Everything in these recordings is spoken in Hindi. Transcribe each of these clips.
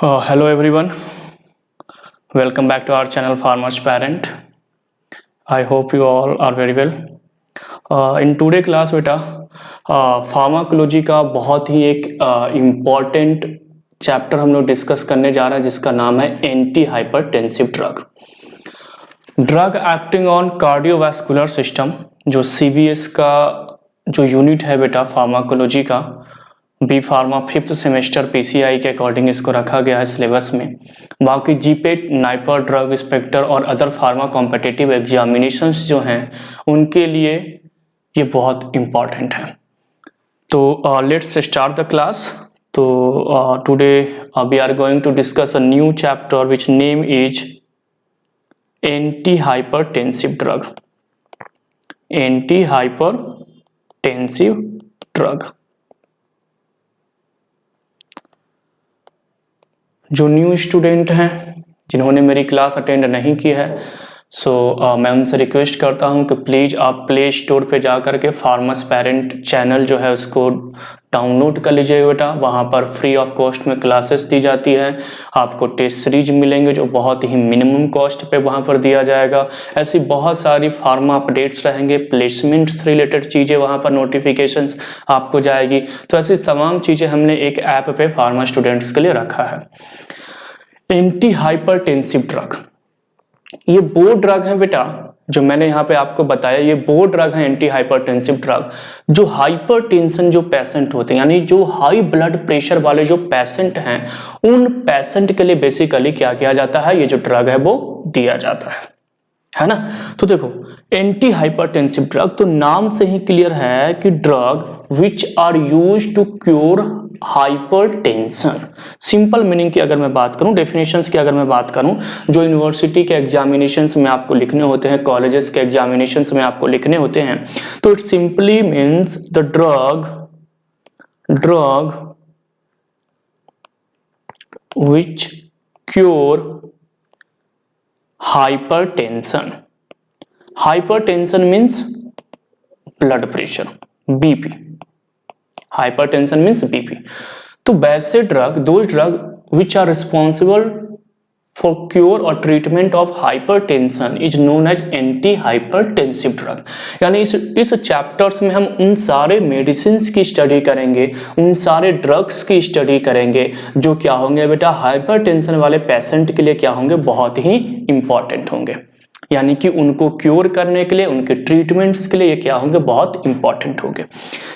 Hello everyone, welcome back to our channel Farmers Parent. I hope you all are very well. In today class बेटा फार्माकोलॉजी का बहुत ही एक इम्पॉर्टेंट चैप्टर हम लोग डिस्कस करने जा रहे हैं जिसका नाम है anti hypertensive drug acting on cardiovascular system. जो CVS का जो यूनिट है बेटा फार्माकोलॉजी का, B pharma 5th semester PCI के अकॉर्डिंग इसको रखा गया है सिलेबस में। बाकी जीपेट, नाइपर, ड्रग इंस्पेक्टर और अदर फार्मा कॉम्पिटिटिव एग्जामिनेशंस जो हैं उनके लिए ये बहुत इम्पॉर्टेंट है। तो लेट्स स्टार्ट द क्लास। तो today we are going to discuss a new chapter which name is anti hypertensive drug. जो न्यू स्टूडेंट हैं जिन्होंने मेरी क्लास अटेंड नहीं की है, मैं उनसे रिक्वेस्ट करता हूं कि प्लीज़ आप प्ले स्टोर पे जा कर के फार्मर्स पेरेंट चैनल जो है उसको डाउनलोड कर लीजिए बेटा। वहां पर फ्री ऑफ कॉस्ट में क्लासेस दी जाती है। आपको टेस्ट सीरीज मिलेंगे जो बहुत ही मिनिमम कॉस्ट पे वहां पर दिया जाएगा। ऐसी बहुत सारी फार्मा अपडेट्स रहेंगे, प्लेसमेंट्स रिलेटेड चीज़ें वहां पर नोटिफिकेशंस आपको जाएगी। तो ऐसी तमाम चीज़ें हमने एक ऐप पे फार्मा स्टूडेंट्स के लिए रखा है। एंटी हाइपरटेंसिव ड्रग, ये वो ड्रग है बेटा जो मैंने यहाँ पे आपको बताया, ये वो ड्रग है एंटी हाइपरटेंसिव ड्रग जो हाइपरटेंशन जो पेशेंट होते हैं, यानी जो हाई ब्लड प्रेशर वाले जो पेशेंट हैं, उन पेशेंट के लिए बेसिकली क्या किया जाता है, ये जो ड्रग है वो दिया जाता है ना। तो देखो एंटी हाइपरटेंसिव ड्रग, तो नाम से ही क्लियर है कि drug which are used to cure hypertension. Simple meaning की अगर मैं बात करूं, डेफिनेशंस की अगर मैं बात करूं, जो यूनिवर्सिटी के एग्जामिनेशंस में आपको लिखने होते हैं, कॉलेजेस के एग्जामिनेशंस में आपको लिखने होते हैं, तो it simply means the drug which cure hypertension means blood pressure, BP। Hypertension means BP। तो वैसे ड्रग, दो drug which are responsible for cure और treatment of hypertension is known as anti hypertensive drug. यानी इस चैप्टर्स में हम उन सारे मेडिसिन की स्टडी करेंगे, उन सारे ड्रग्स की स्टडी करेंगे जो क्या होंगे बेटा, हाइपरटेंशन वाले पेशेंट के लिए क्या होंगे, बहुत ही इंपॉर्टेंट होंगे। यानी कि उनको क्योर करने के लिए, उनके ट्रीटमेंट्स के लिए ये क्या होंगे, बहुत इंपॉर्टेंट होंगे।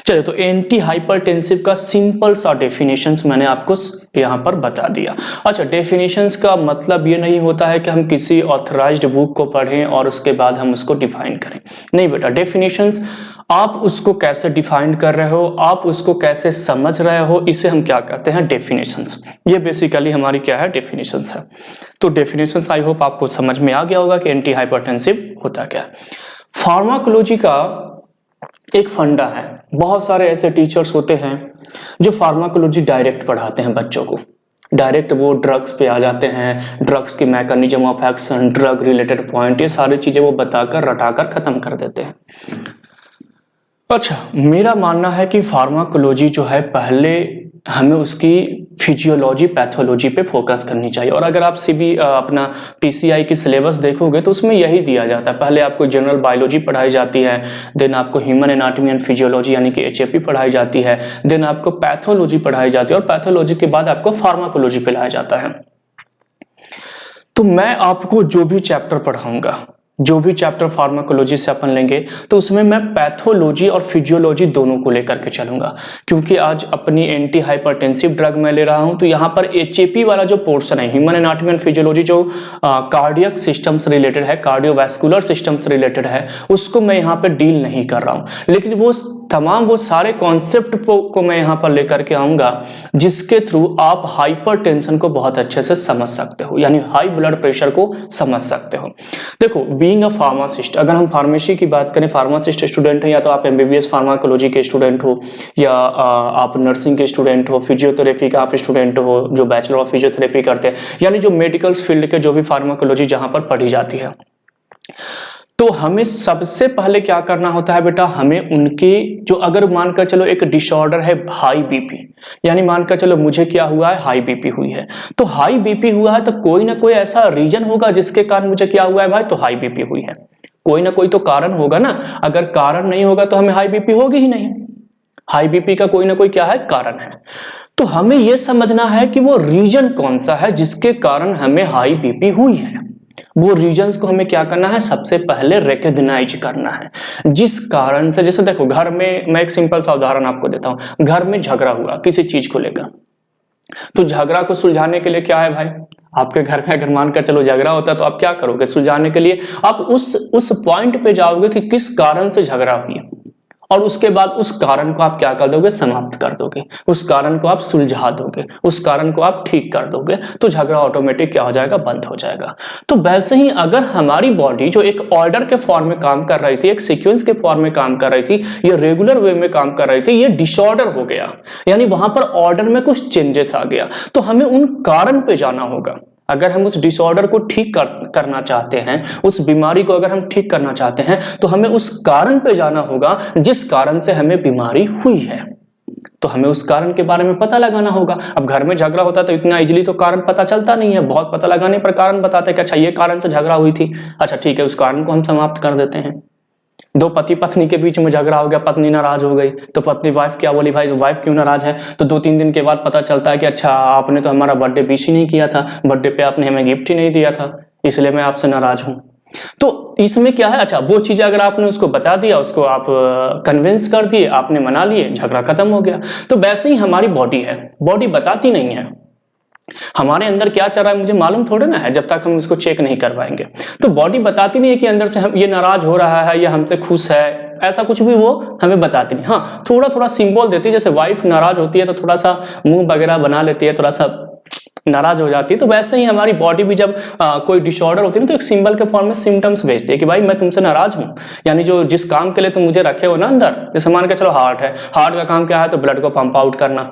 चलिए, तो एंटी हाइपरटेंसिव का सिंपल सा डेफिनेशंस मैंने आपको यहाँ पर बता दिया। अच्छा, डेफिनेशंस का मतलब ये नहीं होता है कि हम किसी ऑथराइज्ड बुक को पढ़ें और उसके बाद हम उसको डिफाइन करें। नहीं बेटा, डेफिनेशंस आप उसको कैसे डिफाइन कर रहे हो, आप उसको कैसे समझ रहे हो, इसे हम क्या कहते हैं, डेफिनेशंस। ये बेसिकली हमारी क्या है, डेफिनेशंस है। तो डेफिनेशंस आई होप आपको समझ में आ गया होगा कि एंटी हाइपरटेंसिव होता क्या है। फार्माकोलॉजी का एक फंडा है, बहुत सारे ऐसे टीचर्स होते हैं जो फार्माकोलॉजी डायरेक्ट पढ़ाते हैं बच्चों को। डायरेक्ट वो ड्रग्स पे आ जाते हैं, ड्रग्स की mechanism of action, drug related point, ये सारी चीजें वो बताकर रटाकर खत्म कर देते हैं। अच्छा, मेरा मानना है कि फार्माकोलॉजी जो है पहले हमें उसकी फिजियोलॉजी, पैथोलॉजी पे फोकस करनी चाहिए। और अगर आप अपना PCI की सिलेबस देखोगे तो उसमें यही दिया जाता है। पहले आपको जनरल बायोलॉजी पढ़ाई जाती है, देन आपको ह्यूमन एनाटॉमी एंड फिजियोलॉजी यानी कि HAP पढ़ाई जाती है, देन आपको पैथोलॉजी पढ़ाई जाती है और पैथोलॉजी के बाद आपको फार्माकोलॉजी पे लाया जाता है। तो मैं आपको जो भी चैप्टर पढ़ाऊंगा, जो भी चैप्टर फार्माकोलॉजी से अपन लेंगे, तो उसमें मैं पैथोलॉजी और फिजियोलॉजी दोनों को लेकर के चलूंगा। क्योंकि आज अपनी एंटी हाइपरटेंसिव ड्रग मैं ले रहा हूं, तो यहाँ पर HAP वाला जो पोर्शन है, ह्यूमन एनाटॉमी एंड फिजियोलॉजी, जो कार्डियक सिस्टम से रिलेटेड है, कार्डियोवैस्कुलर सिस्टम से रिलेटेड है, उसको मैं यहाँ पर डील नहीं कर रहा हूं। लेकिन वो सारे कॉन्सेप्ट को मैं यहाँ पर लेकर के आऊंगा जिसके थ्रू आप हाइपरटेंशन को बहुत अच्छे से समझ सकते हो, यानी हाई ब्लड प्रेशर को समझ सकते हो। देखो, बीइंग अ फार्मासिस्ट, अगर हम फार्मेसी की बात करें, फार्मासिस्ट स्टूडेंट हैं, या तो आप MBBS फार्माकोलॉजी के स्टूडेंट हो, या आप नर्सिंग के स्टूडेंट हो, फिजियोथेरेपी का आप स्टूडेंट हो जो बैचलर ऑफ फिजियोथेरेपी करते हैं, यानी जो मेडिकल फील्ड के जो भी फार्माकोलॉजी जहां पर पढ़ी जाती है, तो हमें सबसे पहले क्या करना होता है बेटा, हमें उनके जो, अगर मानकर चलो एक डिसऑर्डर है हाई बीपी, यानी मानकर चलो मुझे क्या हुआ है, हाई बीपी हुई है। तो हाई बीपी हुआ है तो कोई ना कोई ऐसा रीजन होगा जिसके कारण मुझे क्या हुआ है भाई, तो हाई बीपी हुई है। कोई ना कोई तो कारण होगा ना, अगर कारण नहीं होगा तो हमें हाई बीपी होगी ही नहीं। हाई बीपी का कोई ना कोई क्या है, कारण है। तो हमें यह समझना है कि वो रीजन कौन सा है जिसके कारण हमें हाई बीपी हुई है। वो रीजंस को हमें क्या करना है, सबसे पहले रिकॉग्नाइज करना है। जिस कारण से, जैसे देखो घर में, मैं एक सिंपल सा उदाहरण आपको देता हूं, घर में झगड़ा हुआ किसी चीज को लेकर, तो झगड़ा को सुलझाने के लिए क्या है भाई, आपके घर में अगर मानकर चलो झगड़ा होता है तो आप क्या करोगे, सुलझाने के लिए आप उस पॉइंट पे जाओगे कि किस कारण से झगड़ा हुई, और उसके बाद उस कारण को आप क्या कर दोगे, समाप्त कर दोगे, उस कारण को आप सुलझा दोगे, उस कारण को आप ठीक कर दोगे, तो झगड़ा ऑटोमेटिक क्या हो जाएगा, बंद हो जाएगा। तो वैसे ही अगर हमारी बॉडी जो एक ऑर्डर के फॉर्म में काम कर रही थी, एक सीक्वेंस के फॉर्म में काम कर रही थी, ये रेगुलर वे में काम कर रही थी, ये डिसऑर्डर हो गया, यानी वहां पर ऑर्डर में कुछ चेंजेस आ गया, तो हमें उन कारण पे जाना होगा। अगर हम उस डिसऑर्डर को ठीक करना चाहते हैं, उस बीमारी को अगर हम ठीक करना चाहते हैं, तो हमें उस कारण पे जाना होगा जिस कारण से हमें बीमारी हुई है। तो हमें उस कारण के बारे में पता लगाना होगा। अब घर में झगड़ा होता है तो इतना इजीली तो कारण पता चलता नहीं है, बहुत पता लगाने पर कारण बताते हैं कि अच्छा ये कारण से झगड़ा हुई थी, अच्छा ठीक है, उस कारण को हम समाप्त कर देते हैं। दो पति पत्नी के बीच में झगड़ा हो गया, पत्नी नाराज हो गई, तो पत्नी वाइफ क्या बोली, भाई वाइफ क्यों नाराज है, तो 2-3 दिन के बाद पता चलता है कि अच्छा आपने तो हमारा बर्थडे विश ही नहीं किया था, बर्थडे पे आपने हमें गिफ्ट ही नहीं दिया था, इसलिए मैं आपसे नाराज हूं। तो इसमें क्या है, अच्छा वो चीज अगर आपने उसको बता दिया, उसको आप कन्विंस कर दिए, आपने मना लिए, झगड़ा खत्म हो गया। तो वैसे ही हमारी बॉडी है, बॉडी बताती नहीं है हमारे अंदर क्या चल रहा है, मुझे मालूम थोड़े ना है जब तक हम इसको चेक नहीं करवाएंगे। तो बॉडी बताती नहीं है कि अंदर से हम ये नाराज हो रहा है या हमसे खुश है, ऐसा कुछ भी वो हमें बताती नहीं। हाँ, थोड़ा थोड़ा सिंबल देती है, जैसे वाइफ नाराज होती है तो थोड़ा सा मुंह वगैरह बना लेती है, थोड़ा सा नाराज हो जाती है। तो वैसे ही हमारी बॉडी भी जब कोई डिसऑर्डर होती है ना, तो एक सिंबल के फॉर्म में सिम्टम्स भेजती है कि भाई मैं तुमसे नाराज हूं, यानी जो जिस काम के लिए तुम मुझे रखे हो ना अंदर, जैसे मान के चलो हार्ट है, हार्ट का काम क्या है, तो ब्लड को पंप आउट करना।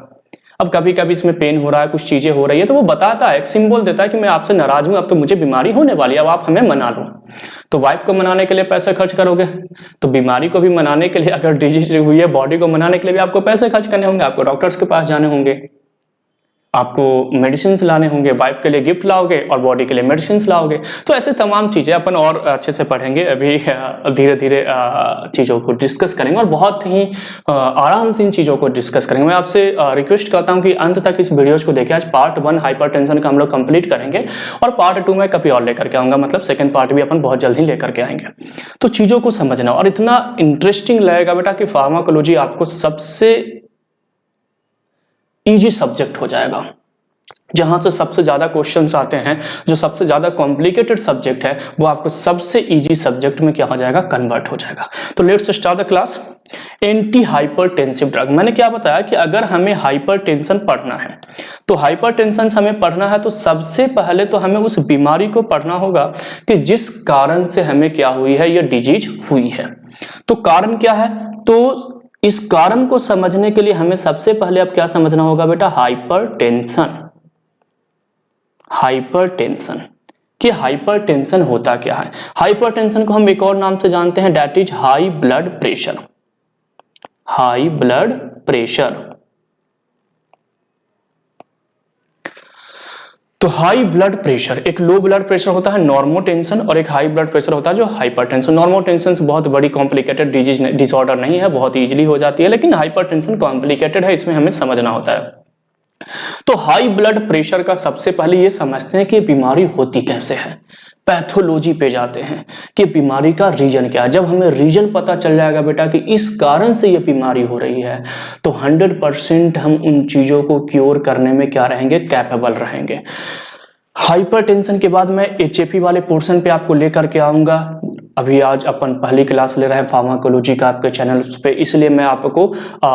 अब कभी कभी इसमें पेन हो रहा है, कुछ चीजें हो रही है, तो वो बताता है, एक सिंबल देता है कि मैं आपसे नाराज हूं, अब तो मुझे बीमारी होने वाली है, अब आप हमें मना लो। तो वाइफ को मनाने के लिए पैसे खर्च करोगे, तो बीमारी को भी मनाने के लिए, अगर डिजीज हुई है, बॉडी को मनाने के लिए भी आपको पैसे खर्च करने होंगे, आपको डॉक्टर्स के पास जाने होंगे, आपको मेडिसिन लाने होंगे, वाइफ के लिए गिफ्ट लाओगे और बॉडी के लिए मेडिसिन लाओगे। तो ऐसे तमाम चीजें अपन और अच्छे से पढ़ेंगे, अभी धीरे धीरे चीजों को डिस्कस करेंगे और बहुत ही आराम से इन चीजों को डिस्कस करेंगे। मैं आपसे रिक्वेस्ट करता हूं कि अंत तक इस वीडियोज को देखें। आज पार्ट 1 हाइपरटेंशन का हम लोग कंप्लीट करेंगे और पार्ट 2 में कभी और लेकर के आऊंगा, मतलब सेकंड पार्ट भी अपन बहुत जल्द ही लेकर के आएंगे। तो चीजों को समझना, और इतना इंटरेस्टिंग लगेगा बेटा कि फार्माकोलॉजी आपको सबसे इजी सब्जेक्ट हो जाएगा, जहां से सबसे ज्यादा क्वेश्चंस आते हैं, जो सबसे ज्यादा कॉम्प्लिकेटेड सब्जेक्ट है, वो आपको सबसे इजी सब्जेक्ट में क्या हो जाएगा, कन्वर्ट हो जाएगा। तो let's start the class. Anti hypertensive drug, मैंने क्या बताया कि अगर हमें हाइपरटेंशन पढ़ना है, तो हाइपरटेंशन हमें पढ़ना है तो सबसे पहले तो हमें उस बीमारी को पढ़ना होगा कि जिस कारण से हमें क्या हुई है, ये डिजीज हुई है। तो कारण क्या है, तो इस कारण को समझने के लिए हमें सबसे पहले अब क्या समझना होगा बेटा, हाइपरटेंशन। हाइपरटेंशन कि हाइपरटेंशन होता क्या है। हाइपरटेंशन को हम एक और नाम से जानते हैं, that is high blood pressure. High blood pressure. तो हाई ब्लड प्रेशर, एक लो ब्लड प्रेशर होता है नॉर्मोटेंशन, और एक हाई ब्लड प्रेशर होता है जो हाइपरटेंशन। नॉर्मोटेंशन बहुत बड़ी कॉम्प्लिकेटेड डिसऑर्डर नहीं है, बहुत इजीली हो जाती है, लेकिन हाइपरटेंशन कॉम्प्लिकेटेड है, इसमें हमें समझना होता है। तो हाई ब्लड प्रेशर का सबसे पहले ये समझते हैं कि बीमारी होती कैसे है, पैथोलॉजी पे जाते हैं कि बीमारी का रीजन क्या है। जब हमें रीजन पता चल जाएगा बेटा कि इस कारण से ये बीमारी हो रही है, तो 100% हम उन चीजों को क्योर करने में क्या रहेंगे, कैपेबल रहेंगे। हाइपरटेंशन के बाद मैं एचएपी वाले पोर्शन पे आपको लेकर के आऊंगा। अभी आज अपन पहली क्लास ले रहे हैं फार्माकोलॉजी का आपके चैनल पे, इसलिए मैं आपको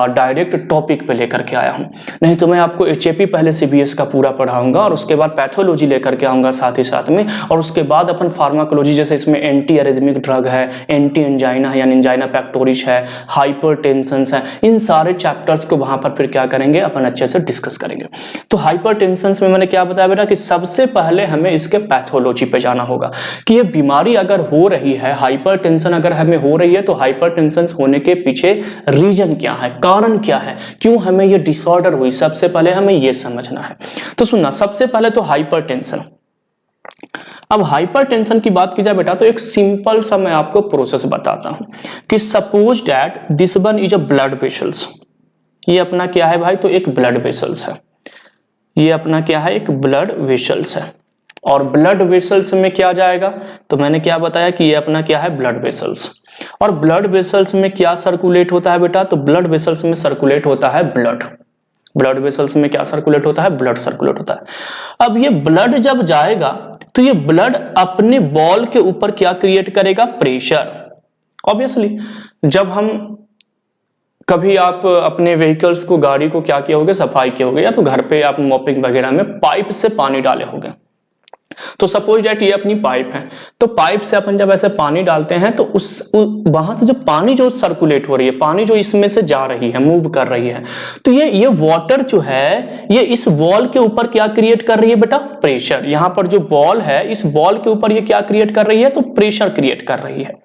डायरेक्ट टॉपिक पे लेकर के आया हूं। नहीं तो मैं आपको एचएपी पहले सीबीएस का पूरा पढ़ाऊंगा और उसके बाद पैथोलॉजी लेकर के आऊंगा साथ ही साथ में, और उसके बाद अपन फार्माकोलॉजी, जैसे इसमें एंटी एरिथमिक ड्रग है, एंटी एंजाइना है यानी एंजाइना पैक्टोरिस है, हाइपरटेंशन है, इन सारे चैप्टर्स को वहां पर फिर क्या करेंगे, अपन अच्छे से डिस्कस करेंगे। तो हाइपरटेंशन में मैंने क्या बताया बेटा कि सबसे पहले हमें इसके पैथोलॉजी पे जाना होगा कि ये बीमारी अगर हो रही है है, हाइपरटेंशन अगर हमें हो रही है तो हाइपरटेंशन होने के पीछे रीजन क्या है, कारण क्या है, क्यों हमें ये डिसऑर्डर हुई, सबसे पहले हमें ये समझना है। तो सुनना, सबसे पहले तो हाइपरटेंशन। अब हाइपरटेंशन की बात की जाए बेटा तो एक सिंपल सा मैं आपको प्रोसेस बताता हूं कि suppose that this one is a blood vessels. ये अपना क्या है भाई, तो एक ब्लड वेसल्स है। ये अपना क्या है, एक ब्लड वेसल्स है। और ब्लड वेसल्स में क्या जाएगा, तो मैंने क्या बताया कि ये अपना क्या है, ब्लड वेसल्स। और ब्लड वेसल्स में क्या सर्कुलेट होता है बेटा, तो ब्लड वेसल्स में सर्कुलेट होता है ब्लड। ब्लड वेसल्स में क्या सर्कुलेट होता है, ब्लड सर्कुलेट होता है। अब ये ब्लड जब जाएगा तो ये ब्लड अपने बॉल के ऊपर क्या क्रिएट करेगा, प्रेशर। ऑब्वियसली जब हम कभी आप अपने व्हीकल्स को, गाड़ी को क्या किए होगे, सफाई किए होगे, या तो घर पे आप मॉपिंग वगैरह में पाइप से पानी डाले होंगे। तो सपोज दैट ये अपनी पाइप है, तो पाइप से अपन जब ऐसे पानी डालते हैं तो वहां से जो पानी जो सर्कुलेट हो रही है, पानी जो इसमें से जा रही है, मूव कर रही है, तो ये वाटर जो है ये इस बॉल के ऊपर क्या क्रिएट कर रही है बेटा, प्रेशर। यहां पर जो बॉल है, इस बॉल के ऊपर ये क्या क्रिएट कर रही है, तो प्रेशर क्रिएट कर रही है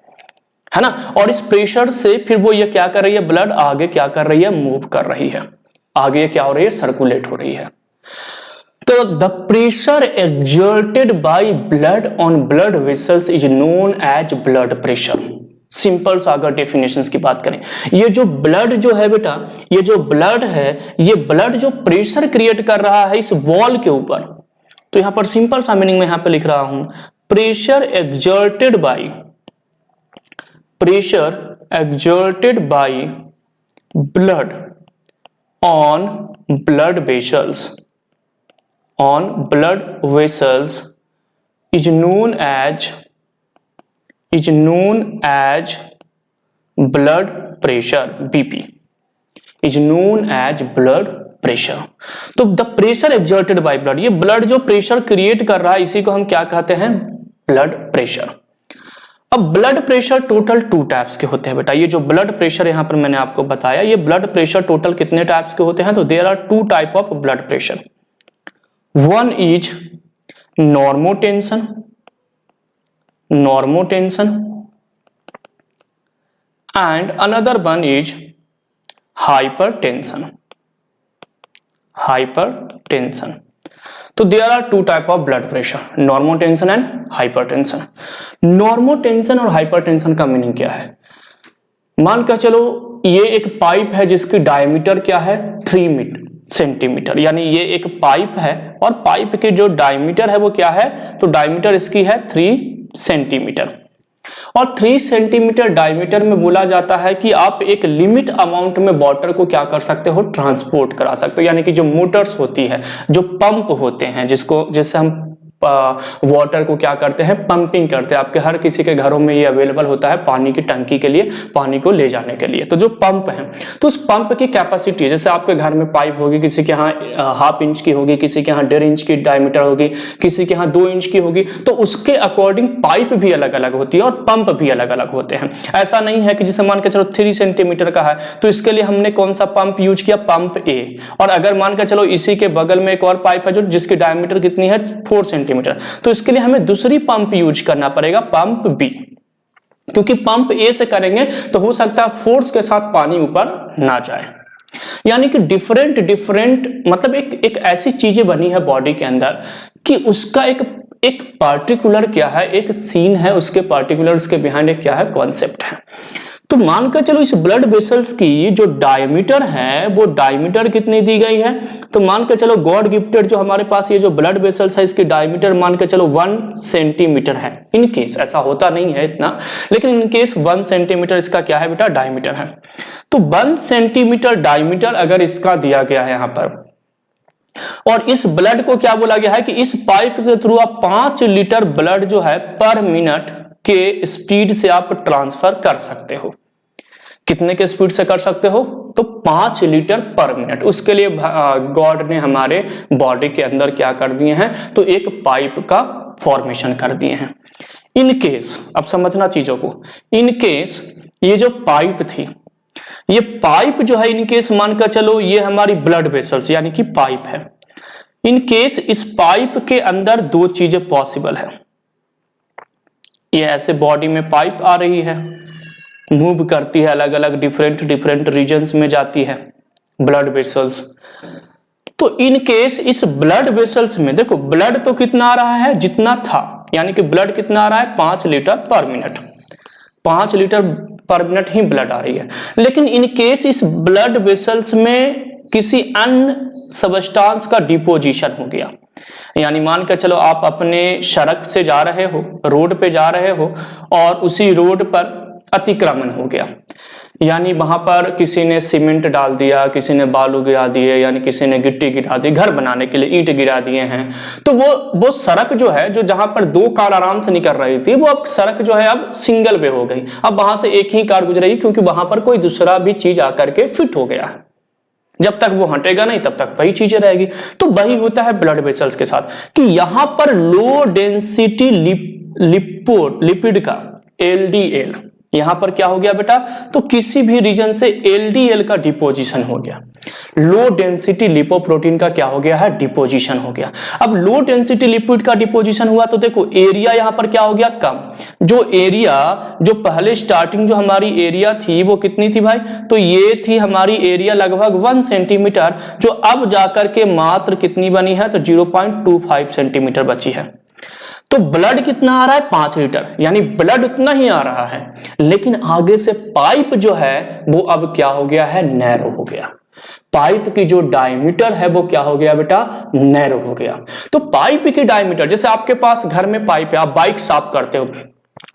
ना। और इस प्रेशर से फिर वो ये क्या कर रही है, ब्लड आगे क्या कर रही है, मूव कर रही है, आगे क्या हो रही है, सर्कुलेट हो रही है। तो the pressure exerted by blood on blood vessels is known as blood pressure. Simple सा अगर डेफिनेशंस की बात करें, ये जो ब्लड जो है बेटा, ये जो ब्लड है, ये ब्लड जो प्रेशर क्रिएट कर रहा है इस वॉल के ऊपर, तो यहां पर सिंपल सा मीनिंग में यहां पे लिख रहा हूं, pressure exerted by blood on blood vessels is known as blood pressure, BP is known as blood pressure। तो the pressure exerted by blood, ये ब्लड जो प्रेशर क्रिएट कर रहा है इसी को हम क्या कहते हैं, ब्लड प्रेशर। अब ब्लड प्रेशर टोटल 2 टाइप्स के होते हैं बेटा। ये जो ब्लड प्रेशर यहां पर मैंने आपको बताया, ये ब्लड प्रेशर टोटल कितने टाइप्स के होते हैं, तो there are 2 type of blood pressure. One is normotension, and another one is hypertension। तो there are 2 type of blood pressure, normotension and hypertension। normotension और hypertension का मीनिंग क्या है, मान कर चलो ये एक पाइप है जिसकी डायमीटर क्या है, 3 सेंटीमीटर, यानी ये एक पाइप है और पाइप के जो डायमीटर है वो क्या है, तो डायमीटर इसकी है 3 सेंटीमीटर। और 3 सेंटीमीटर डायमीटर में बोला जाता है कि आप एक लिमिट अमाउंट में वाटर को क्या कर सकते हो, ट्रांसपोर्ट करा सकते हो। यानी कि जो मोटर्स होती है, जो पंप होते हैं, जिससे हम वाटर को क्या करते हैं, पंपिंग करते हैं। आपके हर किसी के घरों में ये अवेलेबल होता है पानी की टंकी के लिए, पानी को ले जाने के लिए। तो जो पंप है, तो उस पंप की कैपेसिटी, जैसे आपके घर में पाइप होगी, किसी के यहाँ 1/2 इंच की होगी, किसी के यहाँ 1.5 इंच की डायमीटर होगी, किसी के यहाँ 2 इंच की होगी, तो उसके अकॉर्डिंग पाइप भी अलग अलग होती है और पंप भी अलग अलग होते हैं। ऐसा नहीं है कि जैसे मान के चलो 3 सेंटीमीटर का है तो इसके लिए हमने कौन सा पंप यूज किया, पंप ए। और अगर मान के चलो इसी के बगल में एक और पाइप है जो जिसकी डायमीटर कितनी है, 4 सेंटीमीटर, तो इसके लिए हमें दूसरी पंप यूज करना पड़ेगा, पंप बी। क्योंकि पंप ए से करेंगे तो हो सकता है फोर्स के साथ पानी ऊपर ना जाए। यानी कि डिफरेंट मतलब एक ऐसी चीजें बनी है बॉडी के अंदर कि उसका एक पार्टिकुलर क्या है, एक सीन है, उसके पार्टिकुलर्स के बिहाइंड एक क्या है, कॉन्सेप्ट है। तो मानकर चलो इस ब्लड वेसल्स की जो डायमीटर है वो डायमीटर कितनी दी गई है, तो मानकर चलो गॉड गिफ्टेड जो हमारे पास ये जो ब्लड वेसल्स है इसकी डायमीटर मानकर चलो 1 सेंटीमीटर है। इन केस ऐसा होता नहीं है इतना, लेकिन इन केस 1 सेंटीमीटर इसका क्या है बेटा, डायमीटर है। तो 1 सेंटीमीटर डायमीटर अगर इसका दिया गया है यहां पर, और इस ब्लड को क्या बोला गया है कि इस पाइप के थ्रू आप 5 लीटर ब्लड जो है पर मिनट के स्पीड से आप ट्रांसफर कर सकते हो। कितने के स्पीड से कर सकते हो, तो 5 लीटर पर मिनट। उसके लिए गॉड ने हमारे बॉडी के अंदर क्या कर दिए हैं, तो एक पाइप का फॉर्मेशन कर दिए हैं। इन केस, अब समझना चीजों को, इन केस ये जो पाइप थी, ये पाइप जो है इन केस मानकर चलो ये हमारी ब्लड वेसल्स यानी कि पाइप है। इन केस इस पाइप के अंदर 2 चीजें पॉसिबल है। ये ऐसे बॉडी में पाइप आ रही है, मूव करती है, अलग अलग डिफरेंट रीजन्स में जाती है ब्लड वेसल्स। तो इन केस इस ब्लड वेसल्स में देखो ब्लड तो कितना आ रहा है, जितना था, यानी कि ब्लड कितना आ रहा है 5 litre per minute, 5 litre per minute ही ब्लड आ रही है। लेकिन इन केस इस ब्लड वेसल्स में किसी अन्य सबस्टांस का डिपोजिशन हो गया, यानी मान के चलो आप अपने सड़क से जा रहे हो, रोड पे जा रहे हो और उसी रोड पर अतिक्रमण हो गया, यानी वहां पर किसी ने सीमेंट डाल दिया, किसी ने बालू गिरा दिए, यानी किसी ने गिट्टी गिरा दी, घर बनाने के लिए ईंट गिरा दिए हैं। तो वो सड़क जो है, जो जहां पर 2 कार आराम से निकल रही थी, वो अब सड़क जो है अब सिंगल वे हो गई। अब वहां से एक ही कार गुजरेगी, क्योंकि वहां पर कोई दूसरा भी चीज आकर के फिट हो गया है। जब तक वो हटेगा नहीं तब तक वही चीजें रहेगी। तो वही होता है ब्लड वेसल्स के साथ कि यहां पर लो डेंसिटी लिपिड का LDL, यहां पर क्या हो गया बेटा, तो किसी भी रीजन से LDL का डिपोजिशन हो गया, लो डेंसिटी लिपोप्रोटीन का क्या हो गया है, डिपोजिशन हो गया। अब लो डेंसिटी लिपिड का डिपोजिशन हुआ तो देखो एरिया यहां पर क्या हो गया, कम। जो एरिया, जो पहले स्टार्टिंग जो हमारी एरिया थी वो कितनी थी भाई, तो ये थी हमारी एरिया लगभग 1 सेंटीमीटर, जो अब जाकर के मात्र कितनी बनी है, तो 0.25 सेंटीमीटर बची है। तो ब्लड कितना आ रहा है, 5 लीटर, यानी ब्लड उतना ही आ रहा है, लेकिन आगे से पाइप जो है वो अब क्या हो गया है, नैरो हो गया। पाइप की जो डायमीटर है वो क्या हो गया बेटा, नैरो हो गया। तो पाइप की डायमीटर, जैसे आपके पास घर में पाइप है, आप बाइक साफ करते हो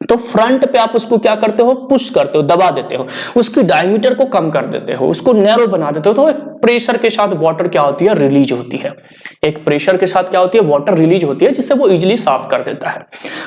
तो फ्रंट पे आप उसको क्या करते हो, पुश करते हो, दबा देते हो, उसकी डायमीटर को कम कर देते हो, उसको नैरो बना देते हो, तो एक प्रेशर के साथ वाटर क्या होती है, रिलीज होती है। एक प्रेशर के साथ क्या होती है, वाटर रिलीज होती है, जिससे वो इजिली साफ कर देता है।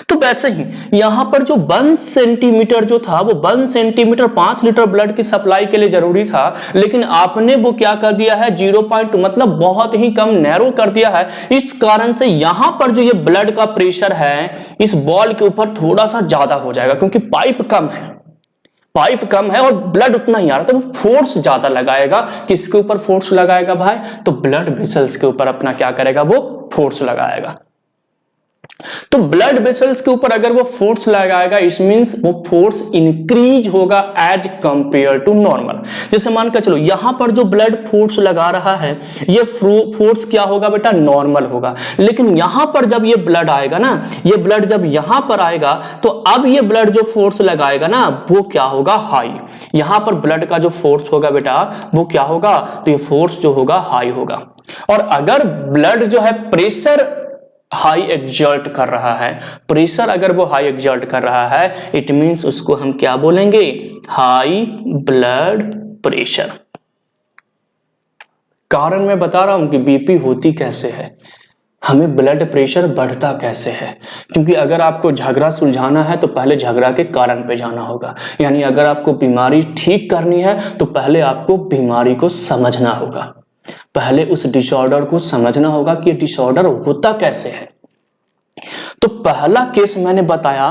तो वैसे ही यहां पर जो 1 सेंटीमीटर जो था, वो 1 सेंटीमीटर 5 लीटर ब्लड की सप्लाई के लिए जरूरी था, लेकिन आपने वो क्या कर दिया है, 0. मतलब बहुत ही कम नैरो कर दिया है। इस कारण से यहां पर जो ये ब्लड का प्रेशर है इस बॉल के ऊपर थोड़ा सा ज्यादा हो जाएगा, क्योंकि पाइप कम है, पाइप कम है और ब्लड उतना ही आ रहा, तो वो फोर्स ज्यादा लगाएगा। किसके ऊपर फोर्स लगाएगा भाई, तो ब्लड वेसल्स के ऊपर अपना क्या करेगा, वो फोर्स लगाएगा। तो ब्लड वेसल्स के ऊपर अगर वो फोर्स लगाएगा, इट मींस वो फोर्स इंक्रीज होगा एज कंपेयर टू नॉर्मल। जैसे मान कर चलो यहां पर जो ब्लड फोर्स लगा रहा है, ये फोर्स क्या होगा बेटा, नॉर्मल होगा। लेकिन यहां पर जब ये ब्लड आएगा ना, ये ब्लड जब यहां पर आएगा, तो अब ये ब्लड जो फोर्स लगाएगा ना, वो क्या होगा, हाई। यहां पर ब्लड का जो फोर्स होगा बेटा, वो क्या होगा, तो ये फोर्स जो होगा हाई होगा। और अगर ब्लड जो है प्रेशर हाई एक्सर्ट कर रहा है, प्रेशर अगर वो हाई एक्सर्ट कर रहा है, इट मींस उसको हम क्या बोलेंगे, हाई ब्लड प्रेशर। कारण मैं बता रहा हूं कि बीपी होती कैसे है, हमें ब्लड प्रेशर बढ़ता कैसे है, क्योंकि अगर आपको झगड़ा सुलझाना है तो पहले झगड़ा के कारण पे जाना होगा। यानी अगर आपको बीमारी ठीक करनी है तो पहले आपको बीमारी को समझना होगा, पहले उस डिसऑर्डर को समझना होगा कि डिसऑर्डर होता कैसे है। तो पहला केस मैंने बताया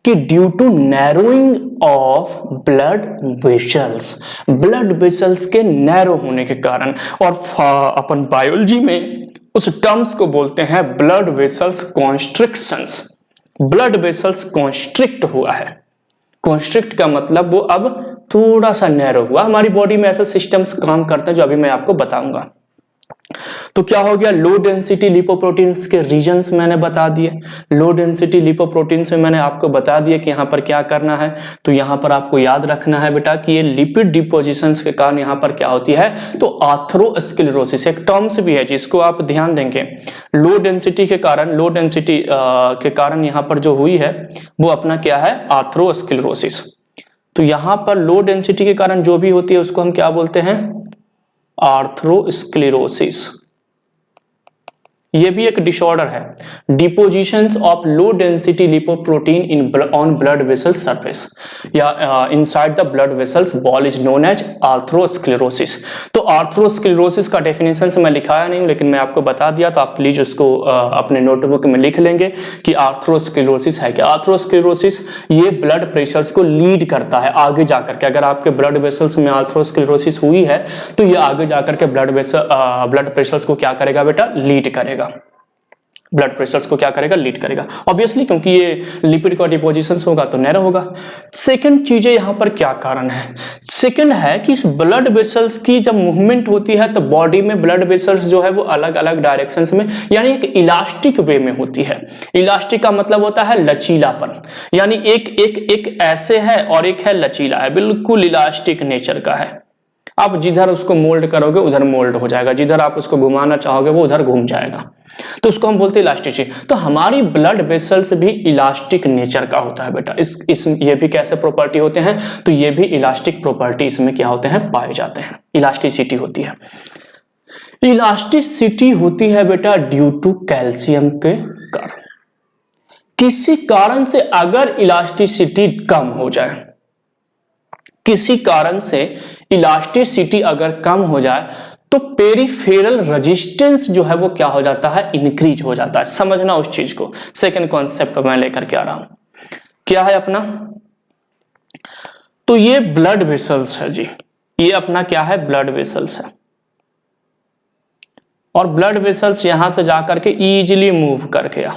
कि due to narrowing of blood vessels, blood vessels के नैरो होने के कारण, और अपन बायोलॉजी में उस टर्म्स को बोलते हैं blood vessels constrictions. Blood vessels constrict हुआ है, कॉन्स्ट्रिक्ट का मतलब वो अब थोड़ा सा नैरो हुआ। हमारी बॉडी में ऐसे सिस्टम्स काम करते हैं जो अभी मैं आपको बताऊंगा। तो क्या हो गया, लो डेंसिटी लिपोप्रोटीन्स के रीजन्स मैंने बता दिए। लो डेंसिटी लिपोप्रोटीन्स में मैंने आपको बता दिया कि यहाँ पर क्या करना है। तो यहाँ पर आपको याद रखना है बेटा कि ये लिपिड डिपोजिशंस के कारण यहाँ पर क्या होती है, तो आर्थरोस्क्लेरोसिस एक टर्म्स भी है जिसको आप ध्यान देंगे। लो डेंसिटी के कारण, लो डेंसिटी के कारण यहाँ पर जो हुई है वो अपना क्या है, आर्थरोस्क्लेरोसिस। तो यहाँ पर लो डेंसिटी के कारण जो भी होती है उसको हम क्या बोलते हैं, आर्थरोस्क्लेरोसिस। ये भी एक डिसऑर्डर है, depositions of low density lipoprotein in on blood vessel surface या inside the blood vessels wall is known as atherosclerosis. तो आर्थरोस्क्लेरोसिस का डेफिनेशन से मैं लिखाया नहीं हूं, लेकिन मैं आपको बता दिया, तो आप प्लीज उसको अपने नोटबुक में लिख लेंगे कि आर्थरोस्क्लेरोसिस है क्या। आर्थरोस्क्लेरोसिस ये ब्लड प्रेशर्स को लीड करता है आगे जाकर के। अगर आपके ब्लड वेसल्स में आर्थरोस्क्लेरोसिस हुई है तो ये आगे जाकर के ब्लड प्रेशर्स को क्या करेगा बेटा, लीड करेगा। ब्लड प्रेशर को क्या करेगा, लीड करेगा ऑब्वियसली, क्योंकि ये लिपिड का डिपोजिशन होगा तो नैरो होगा। सेकंड चीजें यहाँ पर क्या कारण है, सेकंड है कि इस ब्लड वेसल्स की जब मूवमेंट होती है तो बॉडी में ब्लड वेसल्स जो है वो अलग अलग डायरेक्शंस में यानी एक इलास्टिक वे में होती है। इलास्टिक का मतलब होता है लचीलापन, यानी एक ऐसे है और एक है लचीला है, बिल्कुल इलास्टिक नेचर का है। आप जिधर उसको मोल्ड करोगे उधर मोल्ड हो जाएगा, जिधर आप उसको घुमाना चाहोगे वो उधर घूम जाएगा, तो उसको हम बोलते हैं इलास्टिसिटी। तो हमारी ब्लड वेसल्स भी इलास्टिक नेचर का होता है बेटा। ये भी कैसे प्रॉपर्टी होते हैं, तो ये भी इलास्टिक प्रॉपर्टी इसमें क्या होते हैं, पाए जाते हैं, इलास्टिसिटी होती है। इलास्टिसिटी होती है बेटा ड्यू टू कैल्शियम के कारण। किसी कारण से अगर इलास्टिसिटी कम हो जाए, किसी कारण से इलास्टिसिटी अगर कम हो जाए तो पेरिफेरल रेजिस्टेंस जो है वो क्या हो जाता है, इंक्रीज हो जाता है। समझना उस चीज को। सेकंड कॉन्सेप्ट मैं लेकर के आ रहा हूं, क्या है अपना, तो ये ब्लड वेसल्स है जी, ये अपना क्या है, ब्लड वेसल्स है। और ब्लड वेसल्स यहां से जाकर के इजीली मूव करके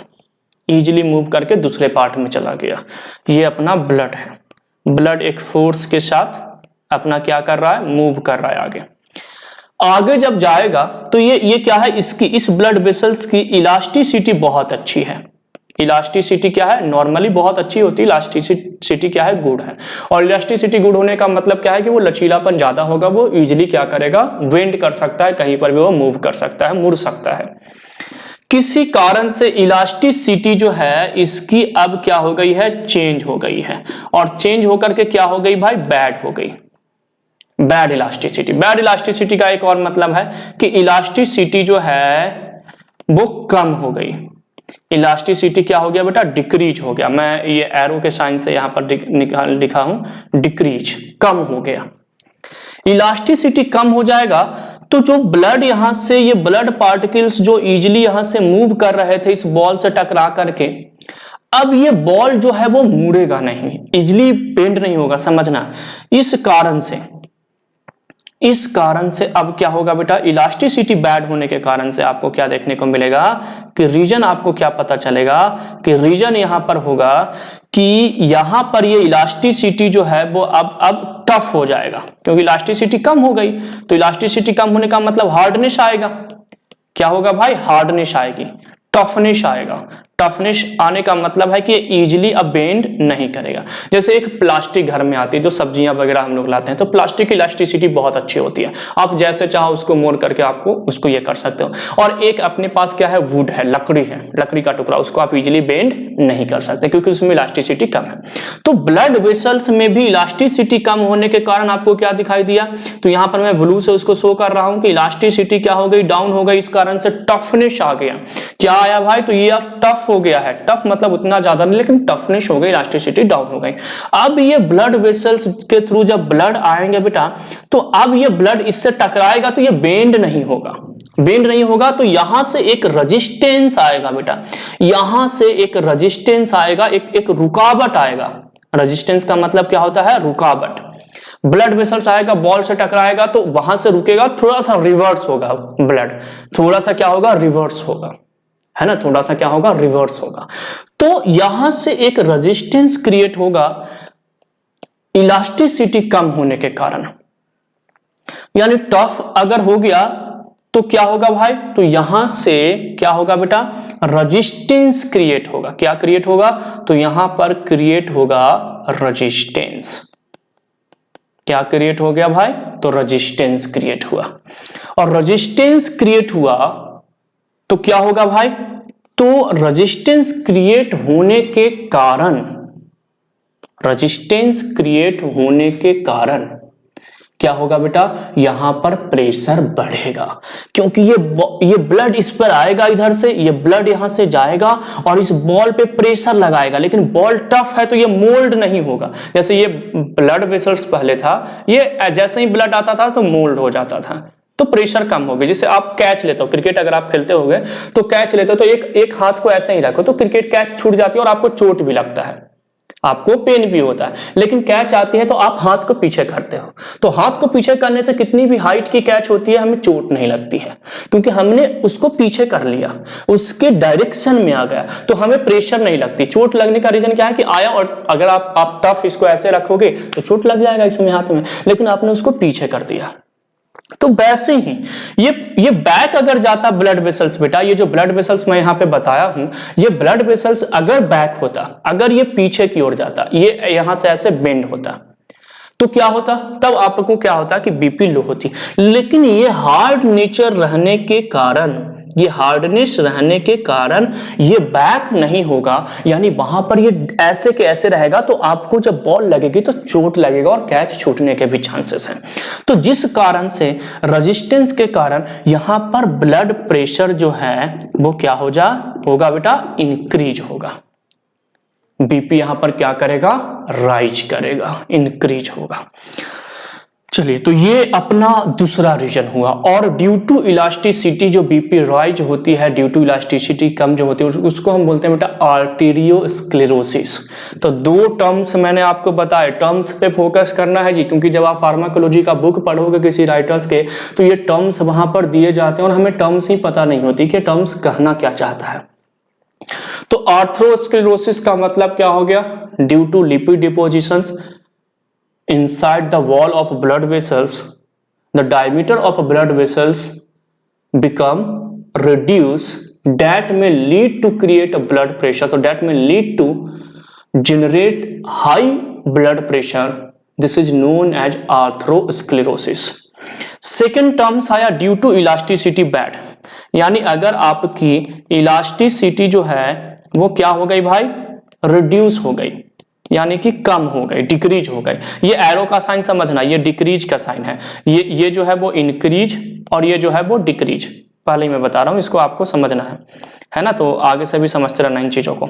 इजीली मूव करके दूसरे पार्ट में चला गया। ये अपना ब्लड है, ब्लड एक फोर्स के साथ अपना क्या कर रहा है, मूव कर रहा है आगे। आगे जब जाएगा तो ये क्या है, इसकी इस ब्लड वेसल्स की इलास्टिसिटी बहुत अच्छी है। इलास्टिसिटी क्या है, नॉर्मली बहुत अच्छी होती है, इलास्टिसिटी क्या है, गुड है। और इलास्टिसिटी गुड होने का मतलब क्या है कि वो लचीलापन ज्यादा होगा, वो इजीली क्या करेगा, वेंड कर सकता है, कहीं पर भी वो मूव कर सकता है, मुड़ सकता है। किसी कारण से इलास्टिसिटी जो है इसकी अब क्या हो गई है, चेंज हो गई है। और चेंज होकर के क्या हो गई भाई, बैड हो गई, बैड इलास्टिसिटी। बैड इलास्टिसिटी का एक और मतलब है कि इलास्टिसिटी जो है वो कम हो गई। इलास्टिसिटी क्या हो गया बेटा, डिक्रीज हो गया। मैं ये एरो के साइन से यहां पर लिखा हूं, डिक्रीज, कम हो गया। इलास्टिसिटी कम हो जाएगा तो जो ब्लड यहां से, ये ब्लड पार्टिकल्स जो इजीली यहां से मूव कर रहे थे इस बॉल से टकरा करके, अब ये बॉल जो है वो मुड़ेगा नहीं, इजीली बेंड नहीं होगा। समझना, इस कारण से अब क्या होगा बेटा, इलास्टिसिटी बैड होने के कारण से आपको क्या देखने को मिलेगा कि रीजन, आपको क्या पता चलेगा कि रीजन यहां पर होगा कि यहां पर ये इलास्टिसिटी जो है वो अब टफ हो जाएगा, क्योंकि इलास्टिसिटी कम हो गई। तो इलास्टिसिटी कम होने का मतलब हार्डनेस आएगा। क्या होगा भाई, हार्डनेस आएगी, टफनेस आएगा। टफनेस आने का मतलब है कि इजीली अब बेंड नहीं करेगा। जैसे एक प्लास्टिक घर में आती है, जो सब्जियां वगैरह हम लोग लाते हैं, तो प्लास्टिक की इलास्टिसिटी बहुत अच्छी होती है, आप जैसे चाहो उसको मोड़ करके आपको उसको ये कर सकते हो। और एक अपने पास क्या है, वुड है, लकड़ी का टुकड़ा, उसको आप इजीली बेंड नहीं कर सकते क्योंकि उसमें इलास्टिसिटी कम है। तो ब्लड वेसल्स में भी इलास्टिसिटी कम होने के कारण आपको क्या दिखाई दिया, तो यहां पर मैं ब्लू से उसको शो कर रहा हूं कि इलास्टिसिटी क्या हो गई, डाउन हो गई। इस कारण से टफनेस आ गया। क्या आया भाई, तो ये अब टफ हो गया है। टफ मतलब उतना ज्यादा नहीं, लेकिन टफनेस हो गई, इलास्टिसिटी डाउन हो गई। अब ये ब्लड वेसल्स के थ्रू जब ब्लड आएंगे बेटा, तो अब ये ब्लड इससे टकराएगा तो ये बेंड नहीं होगा। बेंड नहीं होगा तो यहां से एक रेजिस्टेंस आएगा बेटा, यहां से एक रेजिस्टेंस आएगा, एक रुकावट आएगा। रेजिस्टेंस का मतलब क्या होता है, रुकावट। ब्लड वेसल्स आएगा, बॉल से टकराएगा तो वहां से रुकेगा, थोड़ा सा रिवर्स होगा ब्लड, थोड़ा सा क्या होगा, रिवर्स होगा, है ना, थोड़ा सा क्या होगा, रिवर्स होगा। तो यहां से एक रेजिस्टेंस क्रिएट होगा इलास्टिसिटी कम होने के कारण। यानी टफ अगर हो गया तो क्या होगा भाई, तो यहां से क्या होगा बेटा, रेजिस्टेंस क्रिएट होगा। क्या क्रिएट होगा, तो यहां पर क्रिएट होगा रेजिस्टेंस। क्या क्रिएट हो गया भाई, तो रेजिस्टेंस क्रिएट हुआ। और रेजिस्टेंस क्रिएट हुआ तो क्या होगा भाई, तो रेजिस्टेंस क्रिएट होने के कारण, रेजिस्टेंस क्रिएट होने के कारण क्या होगा बेटा, यहां पर प्रेशर बढ़ेगा, क्योंकि ये ब्लड इस पर आएगा, इधर से ये ब्लड यहां से जाएगा और इस बॉल पे प्रेशर लगाएगा। लेकिन बॉल टफ है तो ये मोल्ड नहीं होगा। जैसे ये ब्लड वेसल्स पहले था, ये जैसे ही ब्लड आता था तो मोल्ड हो जाता था, तो प्रेशर कम हो गया। जैसे आप कैच लेते हो, क्रिकेट अगर आप खेलते होगे तो कैच लेते हो तो एक हाथ को ऐसे ही रखो तो क्रिकेट कैच छूट जाती है और आपको चोट भी लगता है आपको पेन भी होता है, लेकिन कैच आती है तो आप हाथ को पीछे करते हो, तो हाथ को पीछे करने से कितनी भी हाइट की कैच होती है हमें चोट नहीं लगती है, क्योंकि हमने उसको पीछे कर लिया, उसके डायरेक्शन में आ गया, तो हमें प्रेशर नहीं लगती। चोट लगने का रीजन क्या है कि आया और अगर आप टफ इसको ऐसे रखोगे तो चोट लग जाएगा इसमें हाथ में, लेकिन आपने उसको पीछे कर दिया। तो वैसे ही ये बैक अगर जाता ब्लड वेसल्स, बेटा ये जो ब्लड वेसल्स मैं यहां पे बताया हूं, ये ब्लड वेसल्स अगर बैक होता, अगर ये पीछे की ओर जाता, ये यहां से ऐसे बेंड होता, तो क्या होता, तब आपको क्या होता कि बीपी लो होती। लेकिन ये हार्ड नेचर रहने के कारण, ये हार्डनेस रहने के कारण ये बैक नहीं होगा, यानी वहां पर ये ऐसे के ऐसे रहेगा, तो आपको जब बॉल लगेगी तो चोट लगेगा और कैच छूटने के भी चांसेस हैं। तो जिस कारण से रेजिस्टेंस के कारण यहां पर ब्लड प्रेशर जो है वो क्या होगा बेटा, इंक्रीज होगा। बीपी यहां पर क्या करेगा, राइज करेगा, इंक्रीज होगा। चलिए, तो ये अपना दूसरा रीजन हुआ। और ड्यू टू इलास्टिसिटी जो बीपी राइज होती है, ड्यू टू इलास्टिसिटी कम जो होती है, उसको हम बोलते हैं बेटा आर्टेरियोस्क्लेरोसिस। तो दो टर्म्स मैंने आपको बताए, टर्म्स पे फोकस करना है जी, क्योंकि जब आप फार्माकोलॉजी का बुक पढ़ोगे किसी राइटर्स के, तो ये टर्म्स वहां पर दिए जाते हैं और हमें टर्म्स ही पता नहीं होती कि टर्म्स कहना क्या चाहता है। तो आर्थ्रोस्क्लेरोसिस का मतलब क्या हो गया, due to lipid depositions inside the wall of blood vessels, the diameter of blood vessels become reduced, that may lead to create a blood pressure, so that may lead to generate high blood pressure. This is known as arthrosclerosis. Second terms आया ड्यू टू इलास्टिसिटी बैड, यानी अगर आपकी इलास्टिसिटी जो है वो क्या हो गई भाई, रिड्यूस हो गई, यानी कि कम हो गई, डिक्रीज हो गई। ये एरो का साइन समझना, ये डिक्रीज का साइन है, ये जो है वो इंक्रीज और ये जो है वो डिक्रीज, पहले ही मैं बता रहा हूं, इसको आपको समझना है ना, तो आगे से भी समझते रहना इन चीजों को।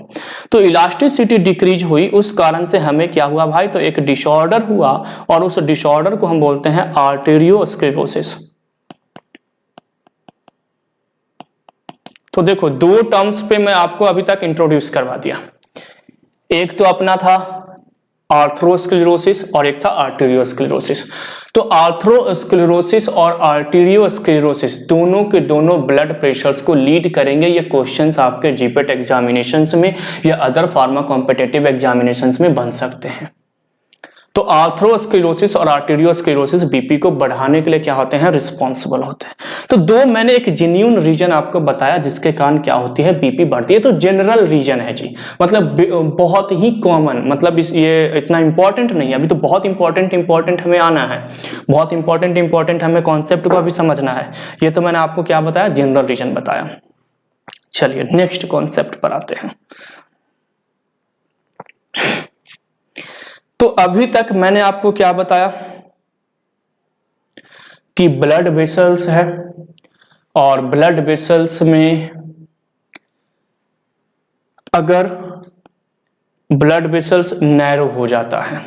तो इलास्टिसिटी डिक्रीज हुई, उस कारण से हमें क्या हुआ भाई, तो एक डिसऑर्डर हुआ, और उस डिसऑर्डर को हम बोलते हैं आर्टेरियोस्क्लेरोसिस। तो देखो, दो टर्म्स पे मैं आपको अभी तक इंट्रोड्यूस करवा दिया, एक तो अपना था आर्थ्रोस्क्लेरोसिस और एक था आर्टेरियोस्क्लेरोसिस। तो आर्थ्रोस्क्लेरोसिस और आर्टेरियोस्क्लेरोसिस दोनों के दोनों ब्लड प्रेशर्स को लीड करेंगे। ये क्वेश्चंस आपके जीपेट एग्जामिनेशंस में या अदर फार्मा कॉम्पिटिटिव एग्जामिनेशंस में बन सकते हैं। तो आर्थ्रोस्क्लेरोसिस और आर्टेरियोस्क्लेरोसिस बीपी को बढ़ाने के लिए क्या होते हैं, रिस्पॉन्सिबल होते हैं। तो दो मैंने एक जेन्युइन रीजन आपको बताया जिसके कारण क्या होती है, बीपी बढ़ती है। तो जनरल रीजन है जी, मतलब बहुत ही कॉमन, मतलब ये इतना इंपॉर्टेंट नहीं है अभी, तो बहुत इंपॉर्टेंट हमें आना है, बहुत इंपॉर्टेंट हमें कॉन्सेप्ट को अभी समझना है। ये तो मैंने आपको क्या बताया, जनरल रीजन बताया। चलिए नेक्स्ट कॉन्सेप्ट पर आते हैं। तो अभी तक मैंने आपको क्या बताया कि ब्लड वेसल्स है, और ब्लड वेसल्स में अगर ब्लड वेसल्स नैरो हो जाता है,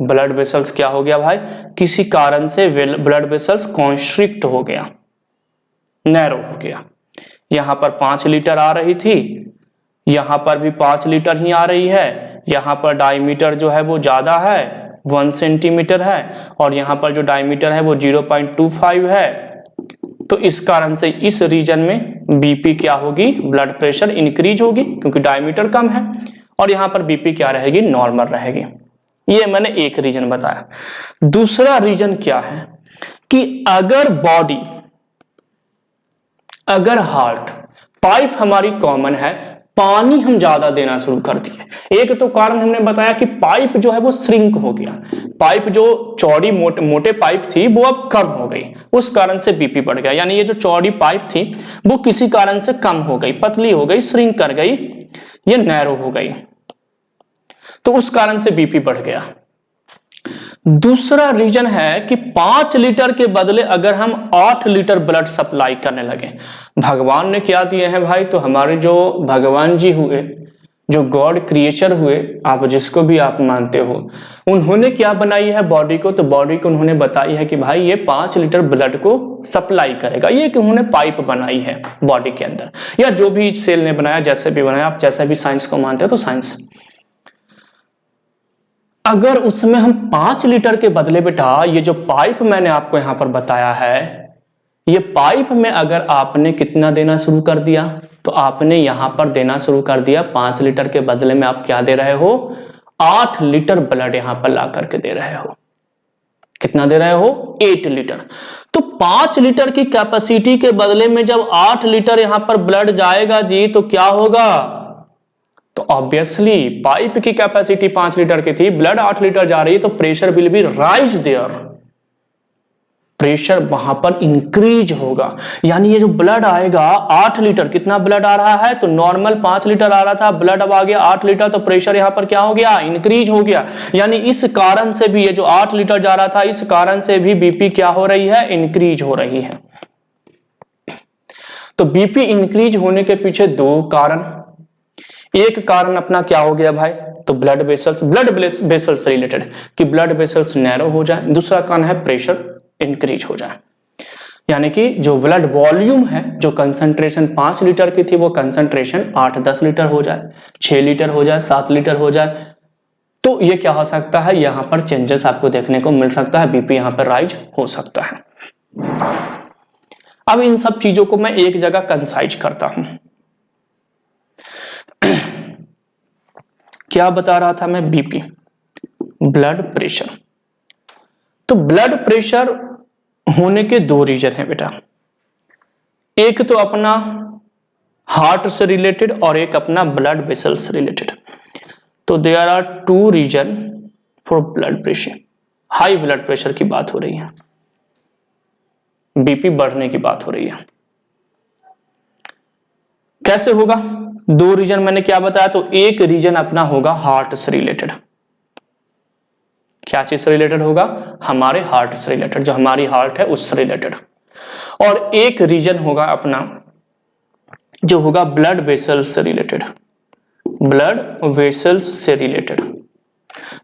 ब्लड वेसल्स क्या हो गया भाई, किसी कारण से ब्लड वेसल्स कॉन्स्ट्रिक्ट हो गया, नैरो हो गया। यहां पर 5 लीटर आ रही थी, यहां पर भी 5 लीटर ही आ रही है, यहां पर डायमीटर जो है वो ज्यादा है, 1 सेंटीमीटर है, और यहां पर जो डायमीटर है वो 0.25 है। तो इस कारण से इस रीजन में बीपी क्या होगी, ब्लड प्रेशर इंक्रीज होगी, क्योंकि डायमीटर कम है, और यहां पर बीपी क्या रहेगी, नॉर्मल रहेगी। ये मैंने एक रीजन बताया। दूसरा रीजन क्या है कि अगर बॉडी, अगर हार्ट, पाइप हमारी कॉमन है, पानी हम ज्यादा देना शुरू कर दिए। एक तो कारण हमने बताया कि पाइप जो है वो श्रिंक हो गया, पाइप जो चौड़ी मोटे पाइप थी वो अब कम हो गई, उस कारण से बीपी बढ़ गया। यानी ये जो चौड़ी पाइप थी वो किसी कारण से कम हो गई, पतली हो गई, श्रिंक कर गई, ये नैरो हो गई, तो उस कारण से बीपी बढ़ गया। दूसरा रीजन है कि 5 लीटर के बदले अगर हम 8 लीटर ब्लड सप्लाई करने लगे। भगवान ने क्या दिए हैं भाई, तो हमारे जो भगवान जी हुए, जो गॉड क्रिएचर हुए, आप जिसको भी आप मानते हो, उन्होंने क्या बनाई है बॉडी को, तो बॉडी को उन्होंने बताई है कि भाई ये 5 लीटर ब्लड को सप्लाई करेगा। ये कि उन्होंने पाइप बनाई है बॉडी के अंदर, या जो भी सेल ने बनाया, जैसे भी बनाया, आप जैसे भी साइंस को मानते हो तो साइंस। अगर उसमें हम 5 लीटर के बदले बेटा ये जो पाइप मैंने आपको यहां पर बताया है, ये पाइप में अगर आपने कितना देना शुरू कर दिया, तो आपने यहां पर देना शुरू कर दिया 5 लीटर के बदले में आप क्या दे रहे हो, 8 लीटर ब्लड यहां पर ला करके दे रहे हो। कितना दे रहे हो, 8 लीटर। तो 5 लीटर की कैपेसिटी के बदले में जब 8 लीटर यहां पर ब्लड जाएगा जी, तो क्या होगा, तो ऑब्वियसली पाइप की कैपेसिटी 5 लीटर की थी, ब्लड 8 लीटर जा रही है, तो pressure will be rise there, pressure वहां पर इंक्रीज होगा। यानी ये जो ब्लड आएगा 8 लीटर, कितना ब्लड आ रहा है, तो नॉर्मल 5 लीटर आ रहा था, ब्लड अब आ गया 8 लीटर, तो प्रेशर यहां पर क्या हो गया, इंक्रीज हो गया। यानी इस कारण से भी ये जो 8 लीटर जा रहा था, इस कारण से भी बीपी क्या हो रही है, इंक्रीज हो रही है। तो बीपी इंक्रीज होने के पीछे 2 कारण, एक कारण अपना क्या हो गया भाई, तो ब्लड वेसल्स से रिलेटेड कि ब्लड वेसल्स नैरो हो जाए, दूसरा कारण है प्रेशर इंक्रीज हो जाए। यानी कि जो ब्लड वॉल्यूम है, जो कंसंट्रेशन 5 लीटर की थी, वो कंसंट्रेशन 8-10 लीटर हो जाए, 6 लीटर हो जाए, 7 लीटर हो जाए। तो ये क्या हो सकता है, यहां पर चेंजेस आपको देखने को मिल सकता है, बीपी यहां पर राइज हो सकता है। अब इन सब चीजों को मैं एक जगह कंसाइज करता हूं। क्या बता रहा था मैं, बीपी, ब्लड प्रेशर। तो ब्लड प्रेशर होने के 2 रीजन है बेटा, एक तो अपना हार्ट से रिलेटेड और एक अपना ब्लड वेसल से रिलेटेड। तो there are 2 reason for blood pressure. High blood pressure की बात हो रही है, बीपी बढ़ने की बात हो रही है। कैसे होगा, 2 रीजन मैंने क्या बताया, तो एक रीजन अपना होगा हार्ट से रिलेटेड। क्या चीज से रिलेटेड होगा, हमारे हार्ट से रिलेटेड, जो हमारी हार्ट है उससे रिलेटेड। और एक रीजन होगा अपना जो होगा ब्लड वेसल्स से रिलेटेड, ब्लड वेसल्स से रिलेटेड।